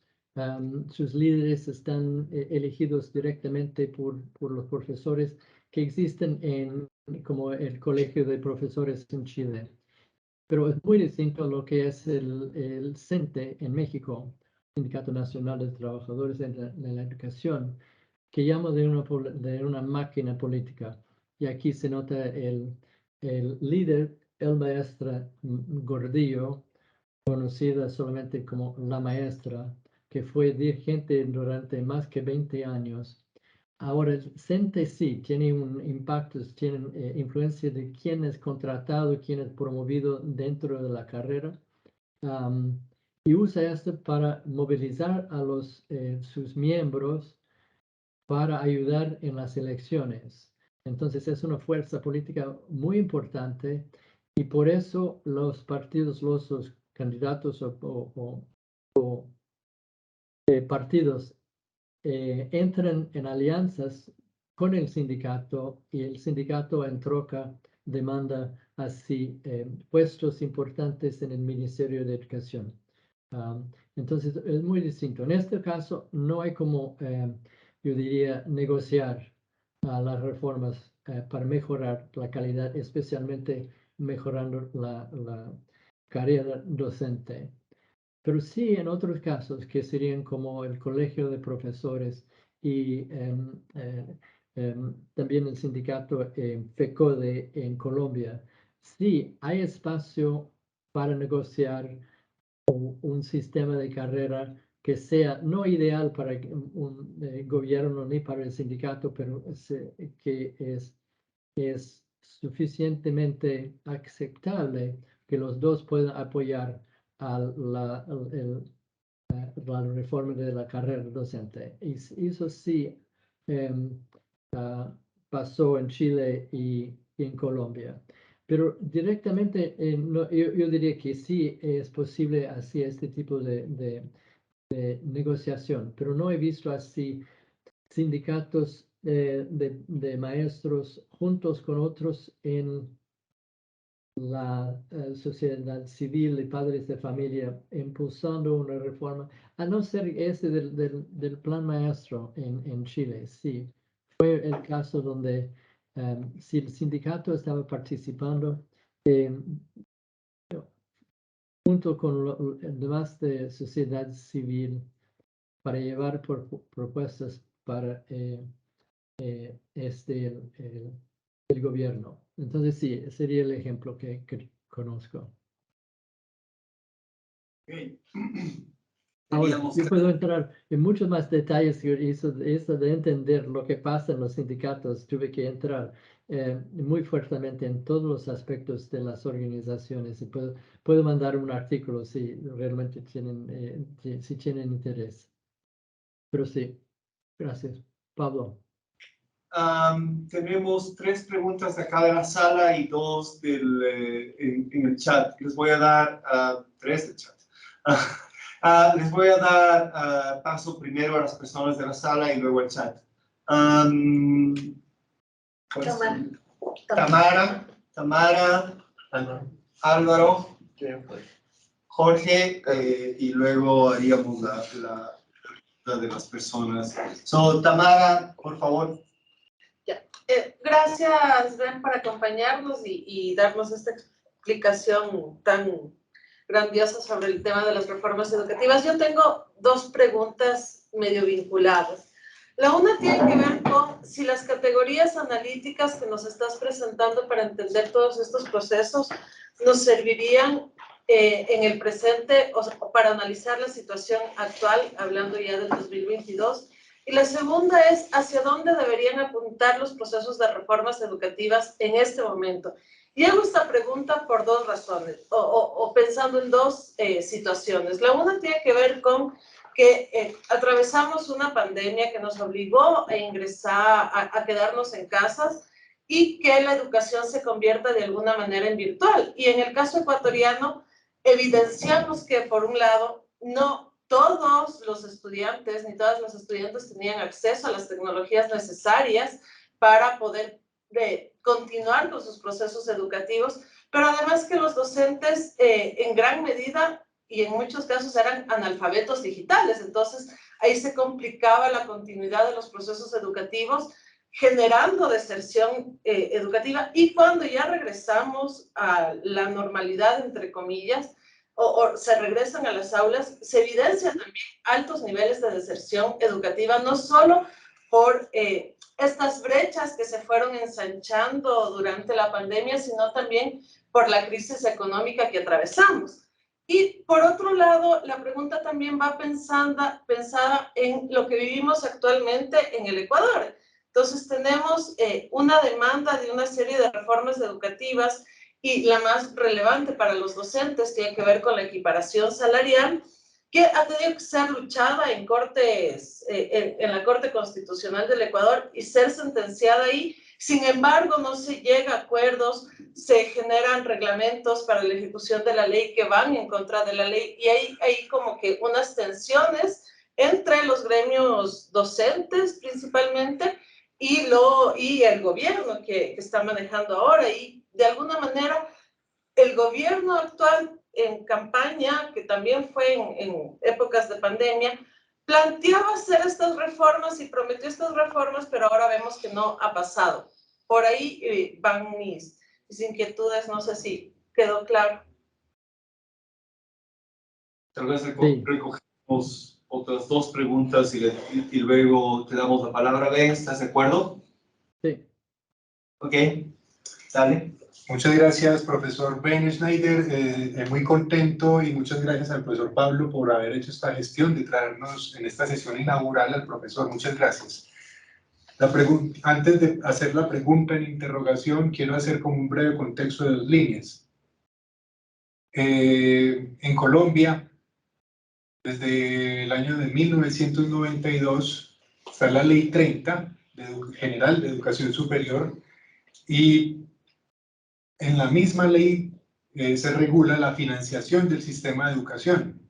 Sus líderes están elegidos directamente por los profesores que existen como el Colegio de Profesores en Chile. Pero es muy distinto a lo que es el CENTE en México, Sindicato Nacional de Trabajadores de la Educación, que llamo de una máquina política. Y aquí se nota el líder, el maestra Gordillo, conocida solamente como la maestra, que fue dirigente durante más que 20 años. Ahora, el CENTE sí tiene un impacto, tiene influencia de quién es contratado, quién es promovido dentro de la carrera, y usa esto para movilizar a sus miembros para ayudar en las elecciones. Entonces es una fuerza política muy importante y por eso los partidos, los candidatos o partidos entran en alianzas con el sindicato y el sindicato en troca demanda así puestos importantes en el Ministerio de Educación. Entonces es muy distinto. En este caso no hay como, yo diría, negociar las reformas para mejorar la calidad, especialmente mejorando la carrera docente. Pero sí en otros casos que serían como el Colegio de Profesores y también el sindicato FECODE en Colombia, sí hay espacio para negociar un sistema de carrera que sea no ideal para un gobierno ni para el sindicato, pero que es suficientemente aceptable que los dos puedan apoyar a la reforma de la carrera docente. Y eso sí pasó en Chile y en Colombia. Pero directamente, yo diría que sí es posible así este tipo de negociación, pero no he visto así sindicatos de maestros juntos con otros en la sociedad civil y padres de familia impulsando una reforma, a no ser ese del plan maestro en Chile. Sí, fue el caso donde si el sindicato estaba participando junto con los demás de sociedad civil para llevar propuestas para el gobierno. Entonces sí, sería el ejemplo que conozco. Okay. Ahora, yo puedo entrar en muchos más detalles y eso de entender lo que pasa en los sindicatos. Tuve que entrar muy fuertemente en todos los aspectos de las organizaciones. Y puedo mandar un artículo si realmente si tienen interés. Pero sí, gracias. Pablo. Tenemos 3 preguntas de acá de la sala y 2 en el chat. Les voy a dar 3 del chat. Les voy a dar paso primero a las personas de la sala y luego al chat. Tamara, Álvaro, Jorge, y luego haríamos la de las personas. Tamara, por favor. Gracias, Ben, por acompañarnos y darnos esta explicación tan grandiosa sobre el tema de las reformas educativas. Yo tengo dos preguntas medio vinculadas. La una tiene que ver con si las categorías analíticas que nos estás presentando para entender todos estos procesos nos servirían en el presente o para analizar la situación actual, hablando ya del 2022. Y la segunda es hacia dónde deberían apuntar los procesos de reformas educativas en este momento. Y hago esta pregunta por dos razones, o pensando en dos situaciones. La una tiene que ver con que atravesamos una pandemia que nos obligó a ingresar, a quedarnos en casas y que la educación se convierta de alguna manera en virtual. Y en el caso ecuatoriano, evidenciamos que, por un lado, no todos los estudiantes ni todas las estudiantes tenían acceso a las tecnologías necesarias para poder continuar con sus procesos educativos, pero además que los docentes en gran medida y en muchos casos eran analfabetos digitales, entonces ahí se complicaba la continuidad de los procesos educativos, generando deserción educativa. Y cuando ya regresamos a la normalidad, entre comillas, o se regresan a las aulas, se evidencian también altos niveles de deserción educativa, no solo por estas brechas que se fueron ensanchando durante la pandemia, sino también por la crisis económica que atravesamos. Y por otro lado, la pregunta también va pensada en lo que vivimos actualmente en el Ecuador. Entonces tenemos una demanda de una serie de reformas educativas y la más relevante para los docentes tiene que ver con la equiparación salarial, que ha tenido que ser luchada en cortes, en la Corte Constitucional del Ecuador y ser sentenciada ahí. Sin embargo, no se llega a acuerdos, se generan reglamentos para la ejecución de la ley que van en contra de la ley y hay como que unas tensiones entre los gremios docentes principalmente y el gobierno que está manejando ahora. Y de alguna manera el gobierno actual en campaña, que también fue en épocas de pandemia, planteaba hacer estas reformas y prometió estas reformas, pero ahora vemos que no ha pasado. Por ahí van mis inquietudes, no sé si quedó claro. Tal vez recogemos otras dos preguntas y luego te damos la palabra. Ben, ¿estás de acuerdo? Sí. Ok, dale. Muchas gracias, profesor Ben Schneider. Muy contento y muchas gracias al profesor Pablo por haber hecho esta gestión de traernos en esta sesión inaugural al profesor. Muchas gracias. Antes de hacer la pregunta en interrogación, quiero hacer como un breve contexto de 2 líneas. En Colombia, desde el año de 1992, está la Ley 30 General de Educación Superior y en la misma ley se regula la financiación del sistema de educación.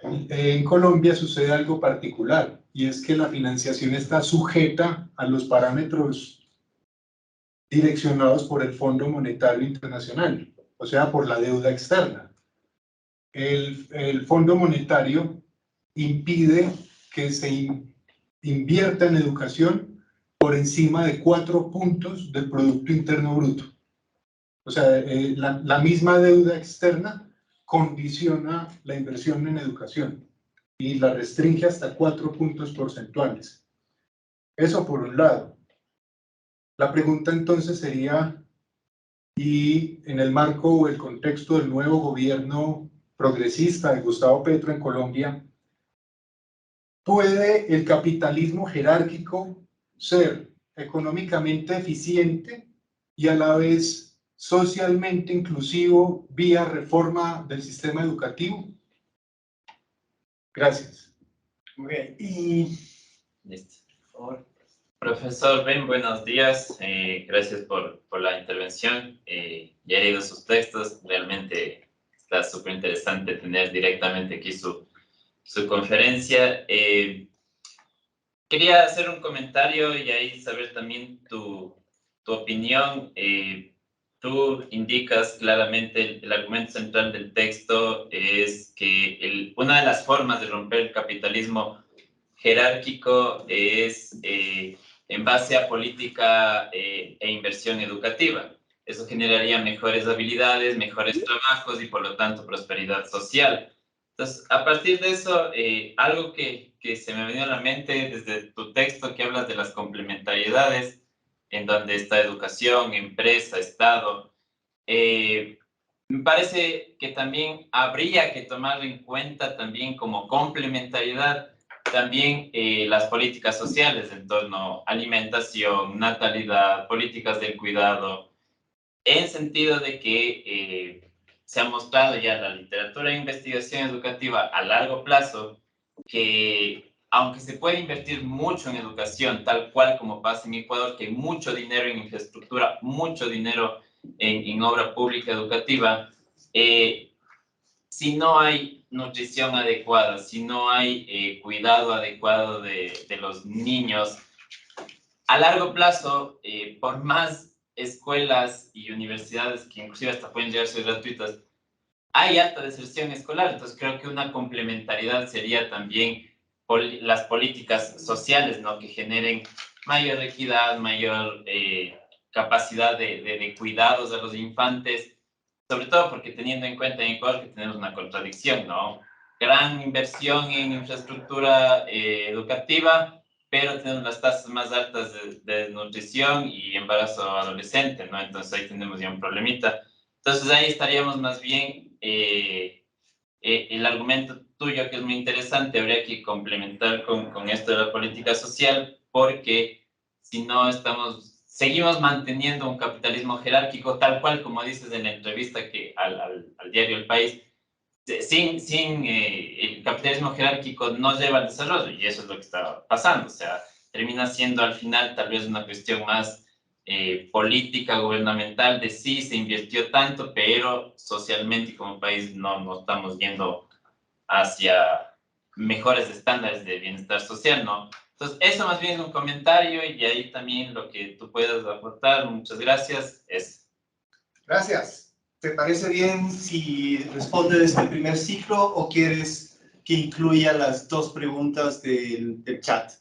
En Colombia sucede algo particular y es que la financiación está sujeta a los parámetros direccionados por el Fondo Monetario Internacional, o sea, por la deuda externa. El Fondo Monetario impide que se invierta en educación por encima de 4 puntos del Producto Interno Bruto. O sea, la misma deuda externa condiciona la inversión en educación y la restringe hasta 4 puntos porcentuales. Eso por un lado. La pregunta entonces sería, y en el marco o el contexto del nuevo gobierno progresista de Gustavo Petro en Colombia, ¿puede el capitalismo jerárquico ser económicamente eficiente y a la vez socialmente inclusivo vía reforma del sistema educativo? Gracias. Ok, y... Listo. Por favor. Profesor Ben, buenos días. Gracias por la intervención. Ya he leído sus textos. Realmente está súper interesante tener directamente aquí su conferencia. Quería hacer un comentario y ahí saber también tu opinión. Tú indicas claramente el argumento central del texto es que una de las formas de romper el capitalismo jerárquico es en base a política e inversión educativa. eso generaría mejores habilidades, mejores trabajos y por lo tanto prosperidad social. Entonces, a partir de eso, algo que se me venido a la mente desde tu texto que hablas de las complementariedades, en donde está educación, empresa, Estado, me parece que también habría que tomar en cuenta también como complementariedad también las políticas sociales en torno a alimentación, natalidad, políticas del cuidado, en sentido de que se ha mostrado ya en la literatura de investigación educativa a largo plazo que aunque se puede invertir mucho en educación, tal cual como pasa en Ecuador, que hay mucho dinero en infraestructura, mucho dinero en obra pública educativa, si no hay nutrición adecuada, si no hay cuidado adecuado de los niños, a largo plazo, por más escuelas y universidades que inclusive hasta pueden llegar a ser gratuitas, hay alta deserción escolar. Entonces creo que una complementariedad sería también las políticas sociales, ¿no? Que generen mayor equidad, mayor capacidad de cuidados a los infantes, sobre todo porque teniendo en cuenta en Ecuador que tenemos una contradicción, ¿no? Gran inversión en infraestructura educativa, pero tenemos las tasas más altas de desnutrición y embarazo adolescente, ¿no? Entonces ahí tenemos ya un problemita. Entonces ahí estaríamos más bien, el argumento tuyo que es muy interesante, habría que complementar con esto de la política social, porque si no seguimos manteniendo un capitalismo jerárquico, tal cual como dices en la entrevista que al diario El País, sin el capitalismo jerárquico no lleva al desarrollo, y eso es lo que está pasando. O sea, termina siendo al final tal vez una cuestión más política, gubernamental, de sí, se invirtió tanto, pero socialmente y como país no estamos yendo hacia mejores estándares de bienestar social, ¿no? Entonces, eso más bien es un comentario y ahí también lo que tú puedas aportar, muchas gracias, es. Gracias. ¿Te parece bien si respondes este primer ciclo o quieres que incluya las dos preguntas del chat?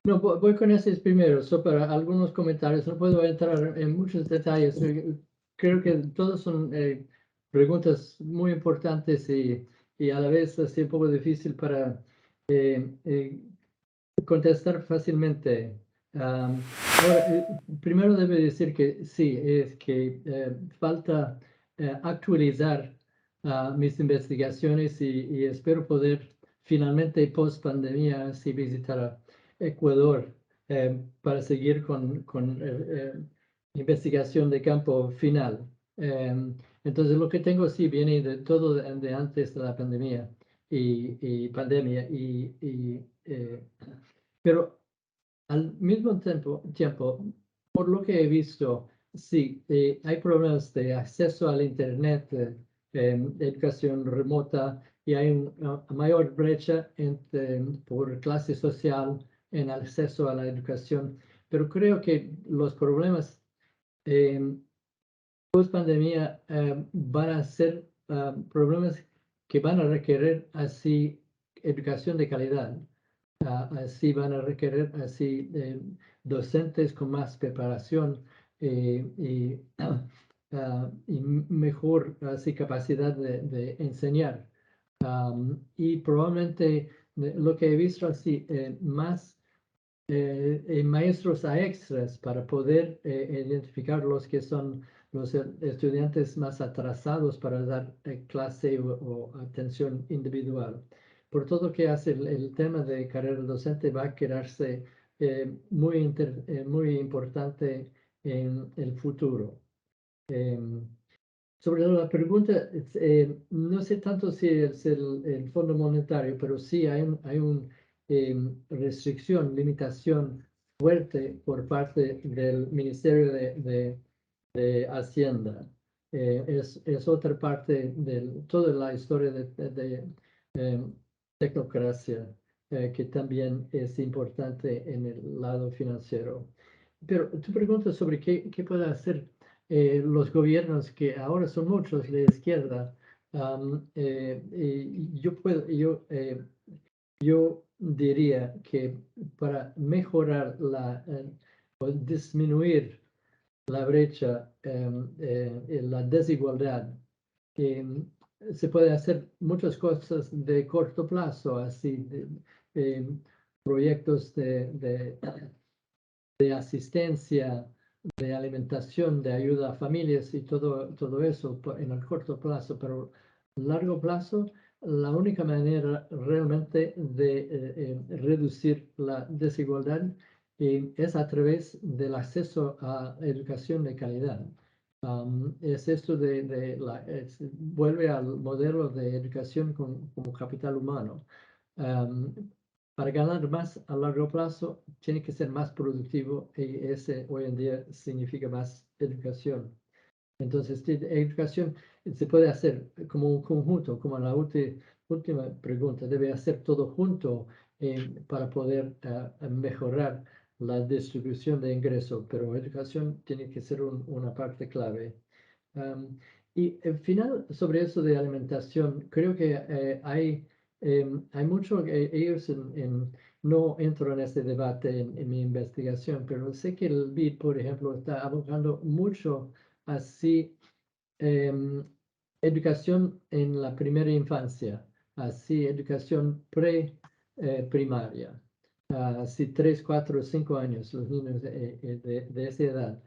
No, voy con ese primero, para algunos comentarios. No puedo entrar en muchos detalles. Creo que todos son preguntas muy importantes y a la vez así un poco difícil para contestar fácilmente. Ahora, primero debo decir que sí, es que falta actualizar mis investigaciones y espero poder finalmente post pandemia sí visitar a Ecuador para seguir con investigación de campo final. Entonces lo que tengo sí viene de todo de antes de la pandemia y pandemia pero al mismo tiempo, por lo que he visto, sí, hay problemas de acceso al Internet, educación remota, y hay una mayor brecha por clase social en acceso a la educación. Pero creo que los problemas post pandemia van a ser problemas que van a requerir así educación de calidad. Así van a requerir así docentes con más preparación y mejor así capacidad de enseñar. Y probablemente lo que he visto así, más maestros a extras para poder identificar los que son los estudiantes más atrasados para dar clase o atención individual. Por todo que hace el tema de carrera docente va a quedarse muy importante en el futuro. Sobre la pregunta, no sé tanto si es el Fondo Monetario, pero sí hay una restricción, limitación fuerte por parte del Ministerio de Hacienda. Es otra parte de toda la historia de tecnocracia que también es importante en el lado financiero. Pero tu pregunta sobre qué puede hacer los gobiernos, que ahora son muchos de izquierda, yo diría que para mejorar o disminuir la brecha, la desigualdad. Se puede hacer muchas cosas de corto plazo, así, proyectos de asistencia, de alimentación, de ayuda a familias y todo eso en el corto plazo, pero a largo plazo, la única manera realmente de reducir la desigualdad es a través del acceso a educación de calidad. Es esto vuelve al modelo de educación como capital humano. Para ganar más a largo plazo, tiene que ser más productivo y ese hoy en día significa más educación. Entonces, educación se puede hacer como un conjunto, como la última pregunta, debe hacer todo junto para poder mejorar la distribución de ingresos, pero educación tiene que ser una parte clave. Y al final, sobre eso de alimentación, creo que hay mucho que ellos no entro en este debate en mi investigación, pero sé que el BID, por ejemplo, está abogando mucho así educación en la primera infancia, así educación primaria, así 3, 4, 5 años, los niños de esa edad.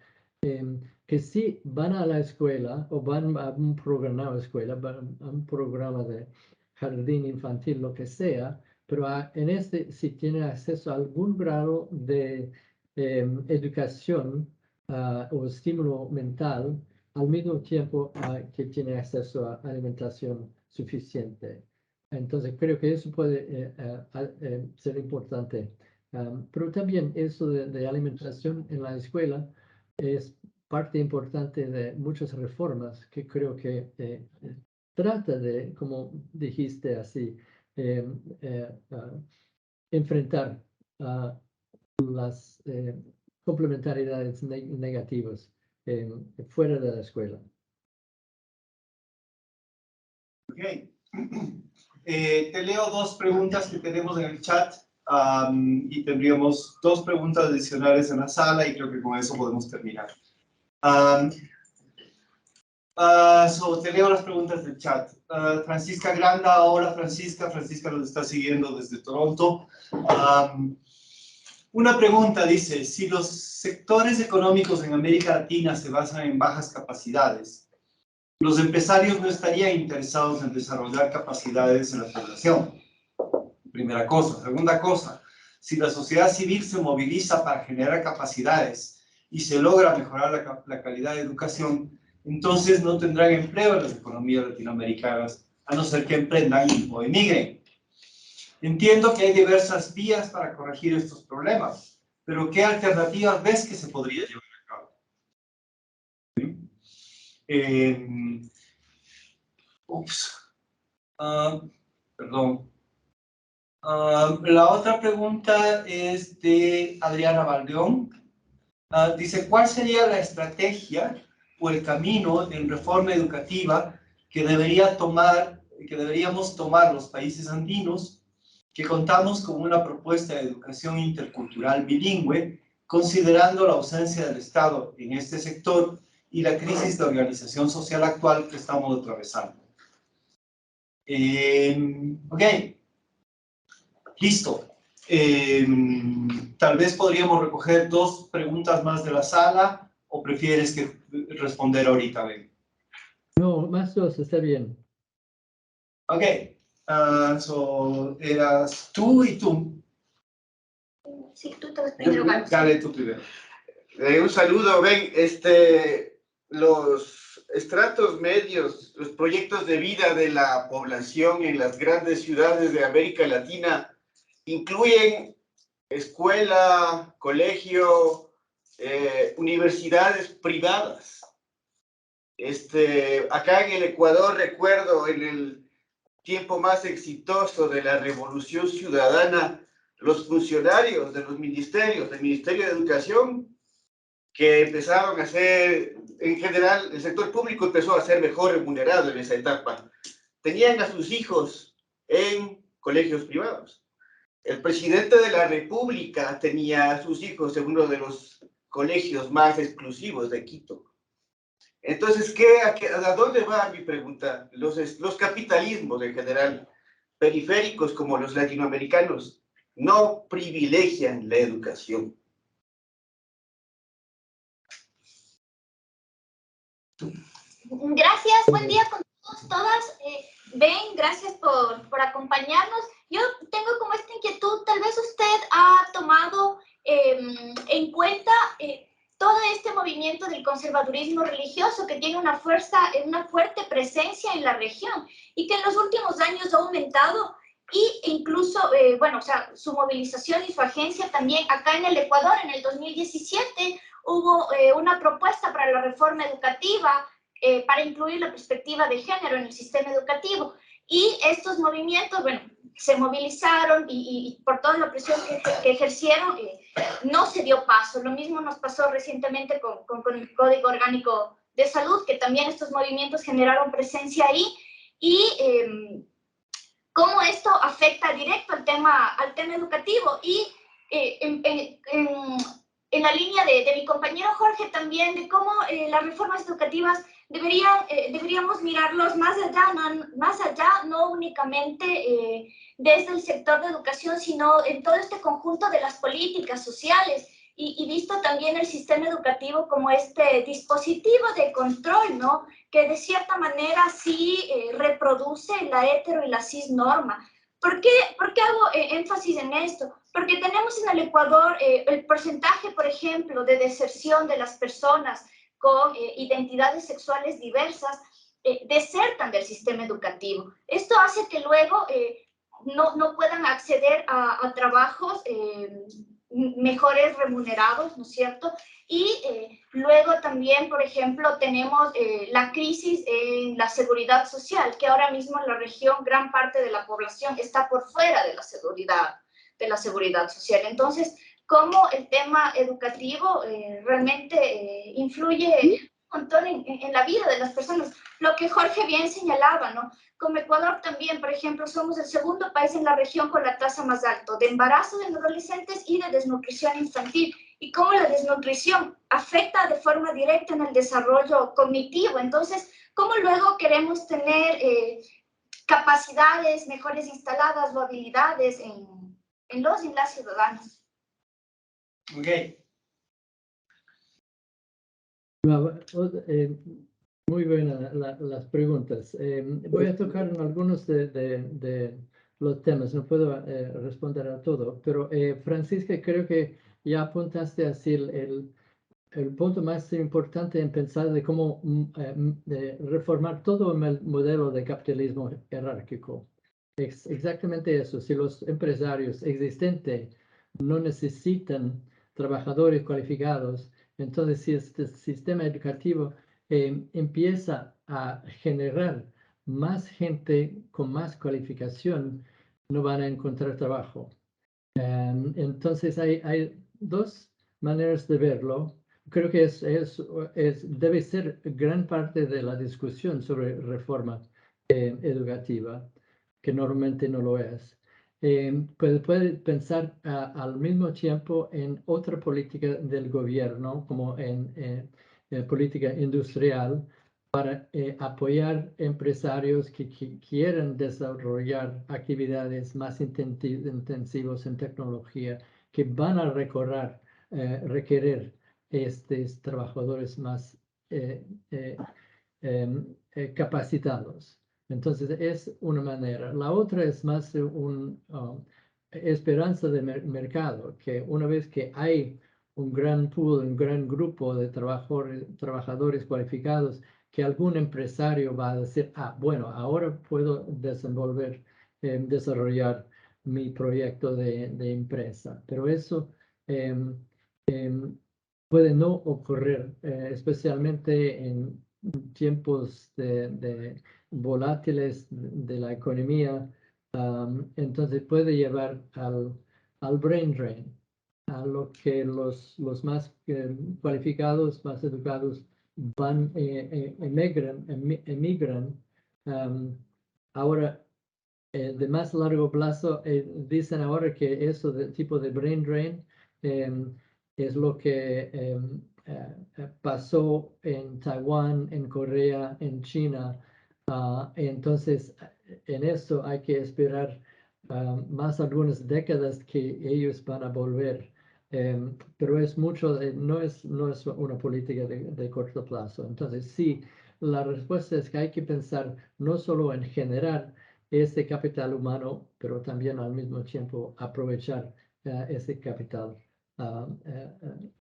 Que sí van a la escuela o van a un programa de escuela, van a un programa de jardín infantil, lo que sea, pero en este sí tienen acceso a algún grado de educación o estímulo mental, al mismo tiempo que tiene acceso a alimentación suficiente. Entonces creo que eso puede ser importante. Pero también eso de alimentación en la escuela es parte importante de muchas reformas que creo que trata de, como dijiste así, enfrentar las complementariedades negativas fuera de la escuela. Ok. Te leo dos preguntas que tenemos en el chat y tendríamos dos preguntas adicionales en la sala y creo que con eso podemos terminar. Te leo las preguntas del chat. Francisca Granda, hola Francisca. Francisca nos está siguiendo desde Toronto. Una pregunta dice, si los sectores económicos en América Latina se basan en bajas capacidades, los empresarios no estarían interesados en desarrollar capacidades en la población. Primera cosa. Segunda cosa, si la sociedad civil se moviliza para generar capacidades y se logra mejorar la calidad de educación, entonces no tendrán empleo en las economías latinoamericanas, a no ser que emprendan o emigren. Entiendo que hay diversas vías para corregir estos problemas, pero ¿qué alternativas ves que se podría llevar a cabo? Perdón. La otra pregunta es de Adriana Valdeón. Dice, ¿cuál sería la estrategia o el camino en reforma educativa que deberíamos tomar los países andinos que contamos con una propuesta de educación intercultural bilingüe, considerando la ausencia del Estado en este sector y la crisis de organización social actual que estamos atravesando? Ok, listo. Tal vez podríamos recoger dos preguntas más de la sala, ¿o prefieres que responder ahorita, Ben? No, más dos, está bien. Ok, eras tú y tú. Sí, tú te vas primero, Carlos. Dale tú primero. Un saludo, Ben. Los estratos medios, los proyectos de vida de la población en las grandes ciudades de América Latina incluyen escuela, colegio, universidades privadas. Acá en el Ecuador, recuerdo en el tiempo más exitoso de la Revolución Ciudadana, los funcionarios de los ministerios, del Ministerio de Educación, que empezaron a ser, en general, el sector público empezó a ser mejor remunerado en esa etapa. Tenían a sus hijos en colegios privados. El presidente de la República tenía a sus hijos en uno de los colegios más exclusivos de Quito. Entonces, ¿a dónde va mi pregunta? Los capitalismos en general, periféricos como los latinoamericanos, no privilegian la educación. Gracias, buen día con todos, todas. Ben, gracias por acompañarnos. Yo tengo como esta inquietud, tal vez usted ha tomado en cuenta todo este movimiento del conservadurismo religioso que tiene una fuerte presencia en la región y que en los últimos años ha aumentado e incluso, bueno, o sea, su movilización y su agencia también acá en el Ecuador. En el 2017 hubo una propuesta para la reforma educativa para incluir la perspectiva de género en el sistema educativo. Y estos movimientos, bueno, se movilizaron y por toda la presión que ejercieron, no se dio paso. Lo mismo nos pasó recientemente con el Código Orgánico de Salud, que también estos movimientos generaron presencia ahí. Y cómo esto afecta directo al tema educativo. Y en la línea de mi compañero Jorge también, de cómo las reformas educativas deberíamos mirarlos más allá, no únicamente desde el sector de educación, sino en todo este conjunto de las políticas sociales y visto también el sistema educativo como este dispositivo de control, ¿no? Que de cierta manera sí reproduce la hetero y la cis norma. ¿Por qué hago énfasis en esto? Porque tenemos en el Ecuador el porcentaje, por ejemplo, de deserción de las personas con identidades sexuales diversas desertan del sistema educativo. Esto hace que luego no puedan acceder a trabajos mejores remunerados, ¿no es cierto? Y luego también, por ejemplo, tenemos la crisis en la seguridad social, que ahora mismo en la región gran parte de la población está por fuera de la seguridad social. Entonces, cómo el tema educativo realmente influye un montón en la vida de las personas. Lo que Jorge bien señalaba, ¿no? Como Ecuador también, por ejemplo, somos el segundo país en la región con la tasa más alta de embarazo de adolescentes y de desnutrición infantil. Y cómo la desnutrición afecta de forma directa en el desarrollo cognitivo. Entonces, ¿cómo luego queremos tener capacidades mejores instaladas o habilidades en los y las ciudadanos? Ok. Muy buenas las preguntas. Voy a tocar en algunos de los temas, no puedo responder a todo, pero Francisca, creo que ya apuntaste así el punto más importante en pensar de cómo reformar todo el modelo de capitalismo jerárquico. Es exactamente eso. Si los empresarios existentes no necesitan trabajadores cualificados, entonces si este sistema educativo empieza a generar más gente con más cualificación, no van a encontrar trabajo. Entonces hay dos maneras de verlo. Creo que debe ser gran parte de la discusión sobre reforma educativa, que normalmente no lo es. Puede pensar al mismo tiempo en otra política del gobierno, como en política industrial, para apoyar empresarios que quieren desarrollar actividades más intensivas en tecnología, que van a requerir estos trabajadores más capacitados. Entonces, es una manera. La otra es más una esperanza de mercado, que una vez que hay un gran pool, un gran grupo de trabajadores cualificados, que algún empresario va a decir, bueno, ahora puedo desarrollar mi proyecto de empresa. Pero eso puede no ocurrir, especialmente en tiempos de volátiles de la economía. Entonces puede llevar al brain drain, a lo que los más cualificados, más educados emigran. Ahora, de más largo plazo, dicen ahora que eso de tipo de brain drain es lo que pasó en Taiwán, en Corea, en China. Entonces, en eso hay que esperar más algunas décadas que ellos van a volver. Pero es mucho, no es una política de corto plazo. Entonces, sí, la respuesta es que hay que pensar no solo en generar ese capital humano, pero también al mismo tiempo aprovechar ese capital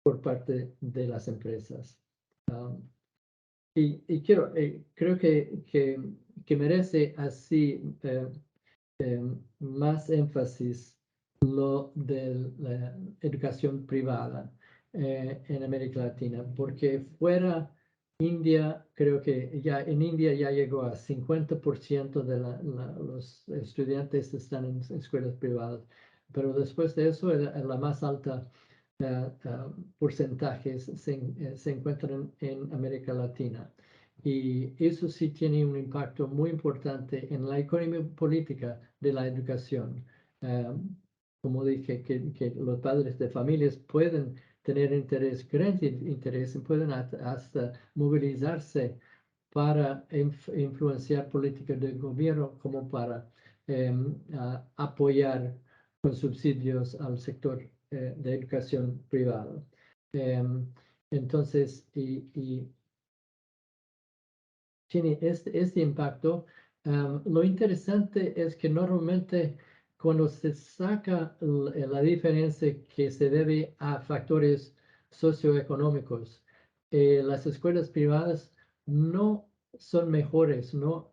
por parte de las empresas. Y creo que merece así más énfasis lo de la educación privada en América Latina, porque fuera India, creo que ya en India ya llegó a 50% de los estudiantes están en escuelas privadas, pero después de eso la más alta porcentajes se encuentran en América Latina. Y eso sí tiene un impacto muy importante en la economía política de la educación. Como dije, que los padres de familias pueden tener interés, gran interés, pueden hasta movilizarse para influenciar políticas del gobierno como para apoyar con subsidios al sector de educación privada. Entonces, tiene este impacto. Lo interesante es que normalmente cuando se saca la diferencia que se debe a factores socioeconómicos, las escuelas privadas no son mejores, no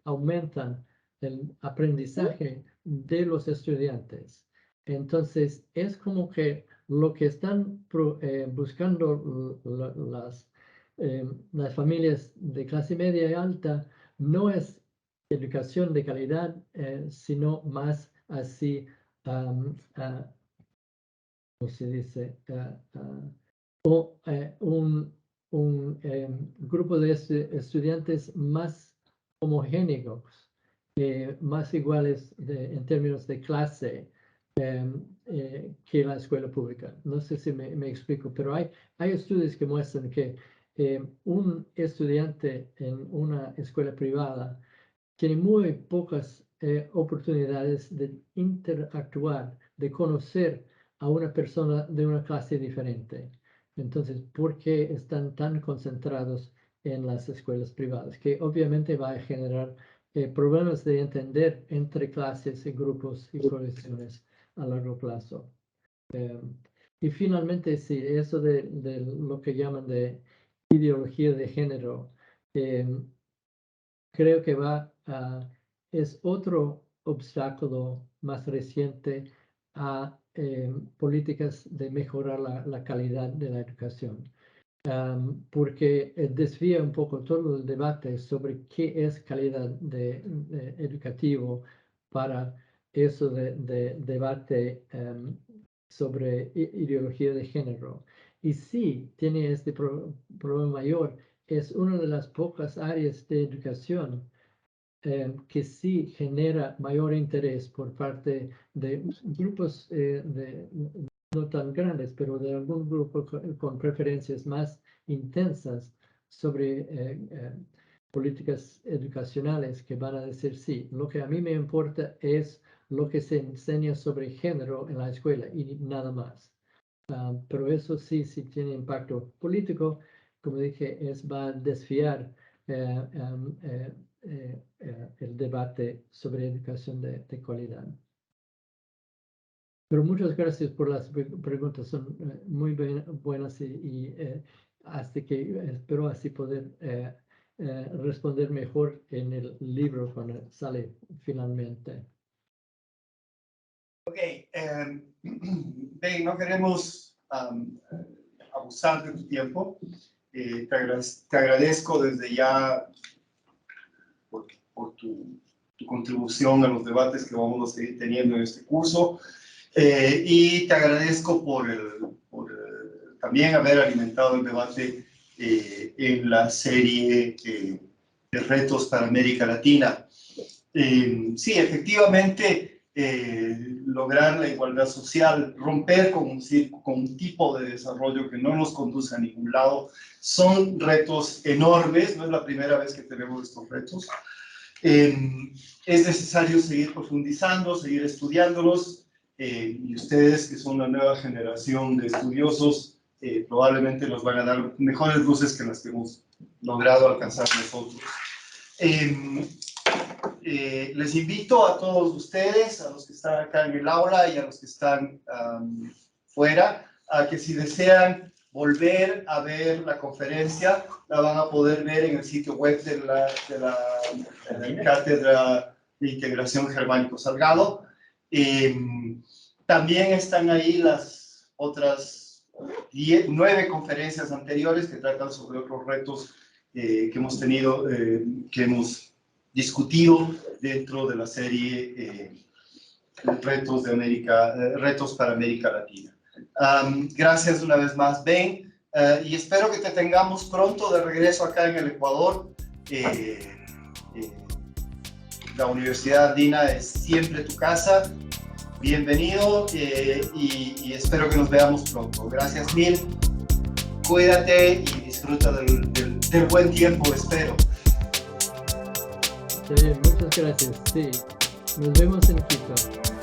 aumentan el aprendizaje de los estudiantes. Entonces, es como que lo que están buscando las familias de clase media y alta no es educación de calidad, sino más así, ¿cómo se dice? Un grupo de estudiantes más homogéneos, más iguales en términos de clase que la escuela pública. No sé si me explico, pero hay estudios que muestran que un estudiante en una escuela privada tiene muy pocas oportunidades de interactuar, de conocer a una persona de una clase diferente. Entonces, ¿por qué están tan concentrados en las escuelas privadas? Que obviamente va a generar problemas de entender entre clases y grupos y colecciones a largo plazo. Y finalmente, sí, eso de lo que llaman de ideología de género, creo que es otro obstáculo más reciente a políticas de mejorar la calidad de la educación. Porque desvía un poco todo el debate sobre qué es calidad educativo para eso de debate sobre ideología de género. Y sí, tiene este problema mayor. Es una de las pocas áreas de educación que sí genera mayor interés por parte de grupos no tan grandes, pero de algún grupo con preferencias más intensas sobre políticas educacionales que van a decir sí, lo que a mí me importa es lo que se enseña sobre género en la escuela y nada más. Pero eso sí tiene impacto político, como dije, va a desviar el debate sobre educación de calidad. Pero muchas gracias por las preguntas, son muy buenas y hasta que espero así poder responder mejor en el libro cuando sale finalmente. Ok, Ben, no queremos abusar de tu tiempo. Te agradezco desde ya por tu contribución a los debates que vamos a seguir teniendo en este curso. Y te agradezco por también haber alimentado el debate en la serie de retos para América Latina. Sí, efectivamente, lograr la igualdad social, romper con un tipo de desarrollo que no nos conduce a ningún lado. Son retos enormes, no es la primera vez que tenemos estos retos. Es necesario seguir profundizando, seguir estudiándolos, y ustedes, que son la nueva generación de estudiosos, probablemente nos van a dar mejores luces que las que hemos logrado alcanzar nosotros. Les invito a todos ustedes, a los que están acá en el aula y a los que están fuera, a que si desean volver a ver la conferencia, la van a poder ver en el sitio web de la Cátedra de Integración Germánico Salgado. También están ahí las otras 9 conferencias anteriores que tratan sobre otros retos que hemos tenido, que hemos discutido dentro de la serie Retos para América Latina. Gracias una vez más, Ben, y espero que te tengamos pronto de regreso acá en el Ecuador. La Universidad Andina es siempre tu casa. Bienvenido, y espero que nos veamos pronto. Gracias mil, cuídate y disfruta del buen tiempo, espero. Sí, muchas gracias. Sí, nos vemos en Quito.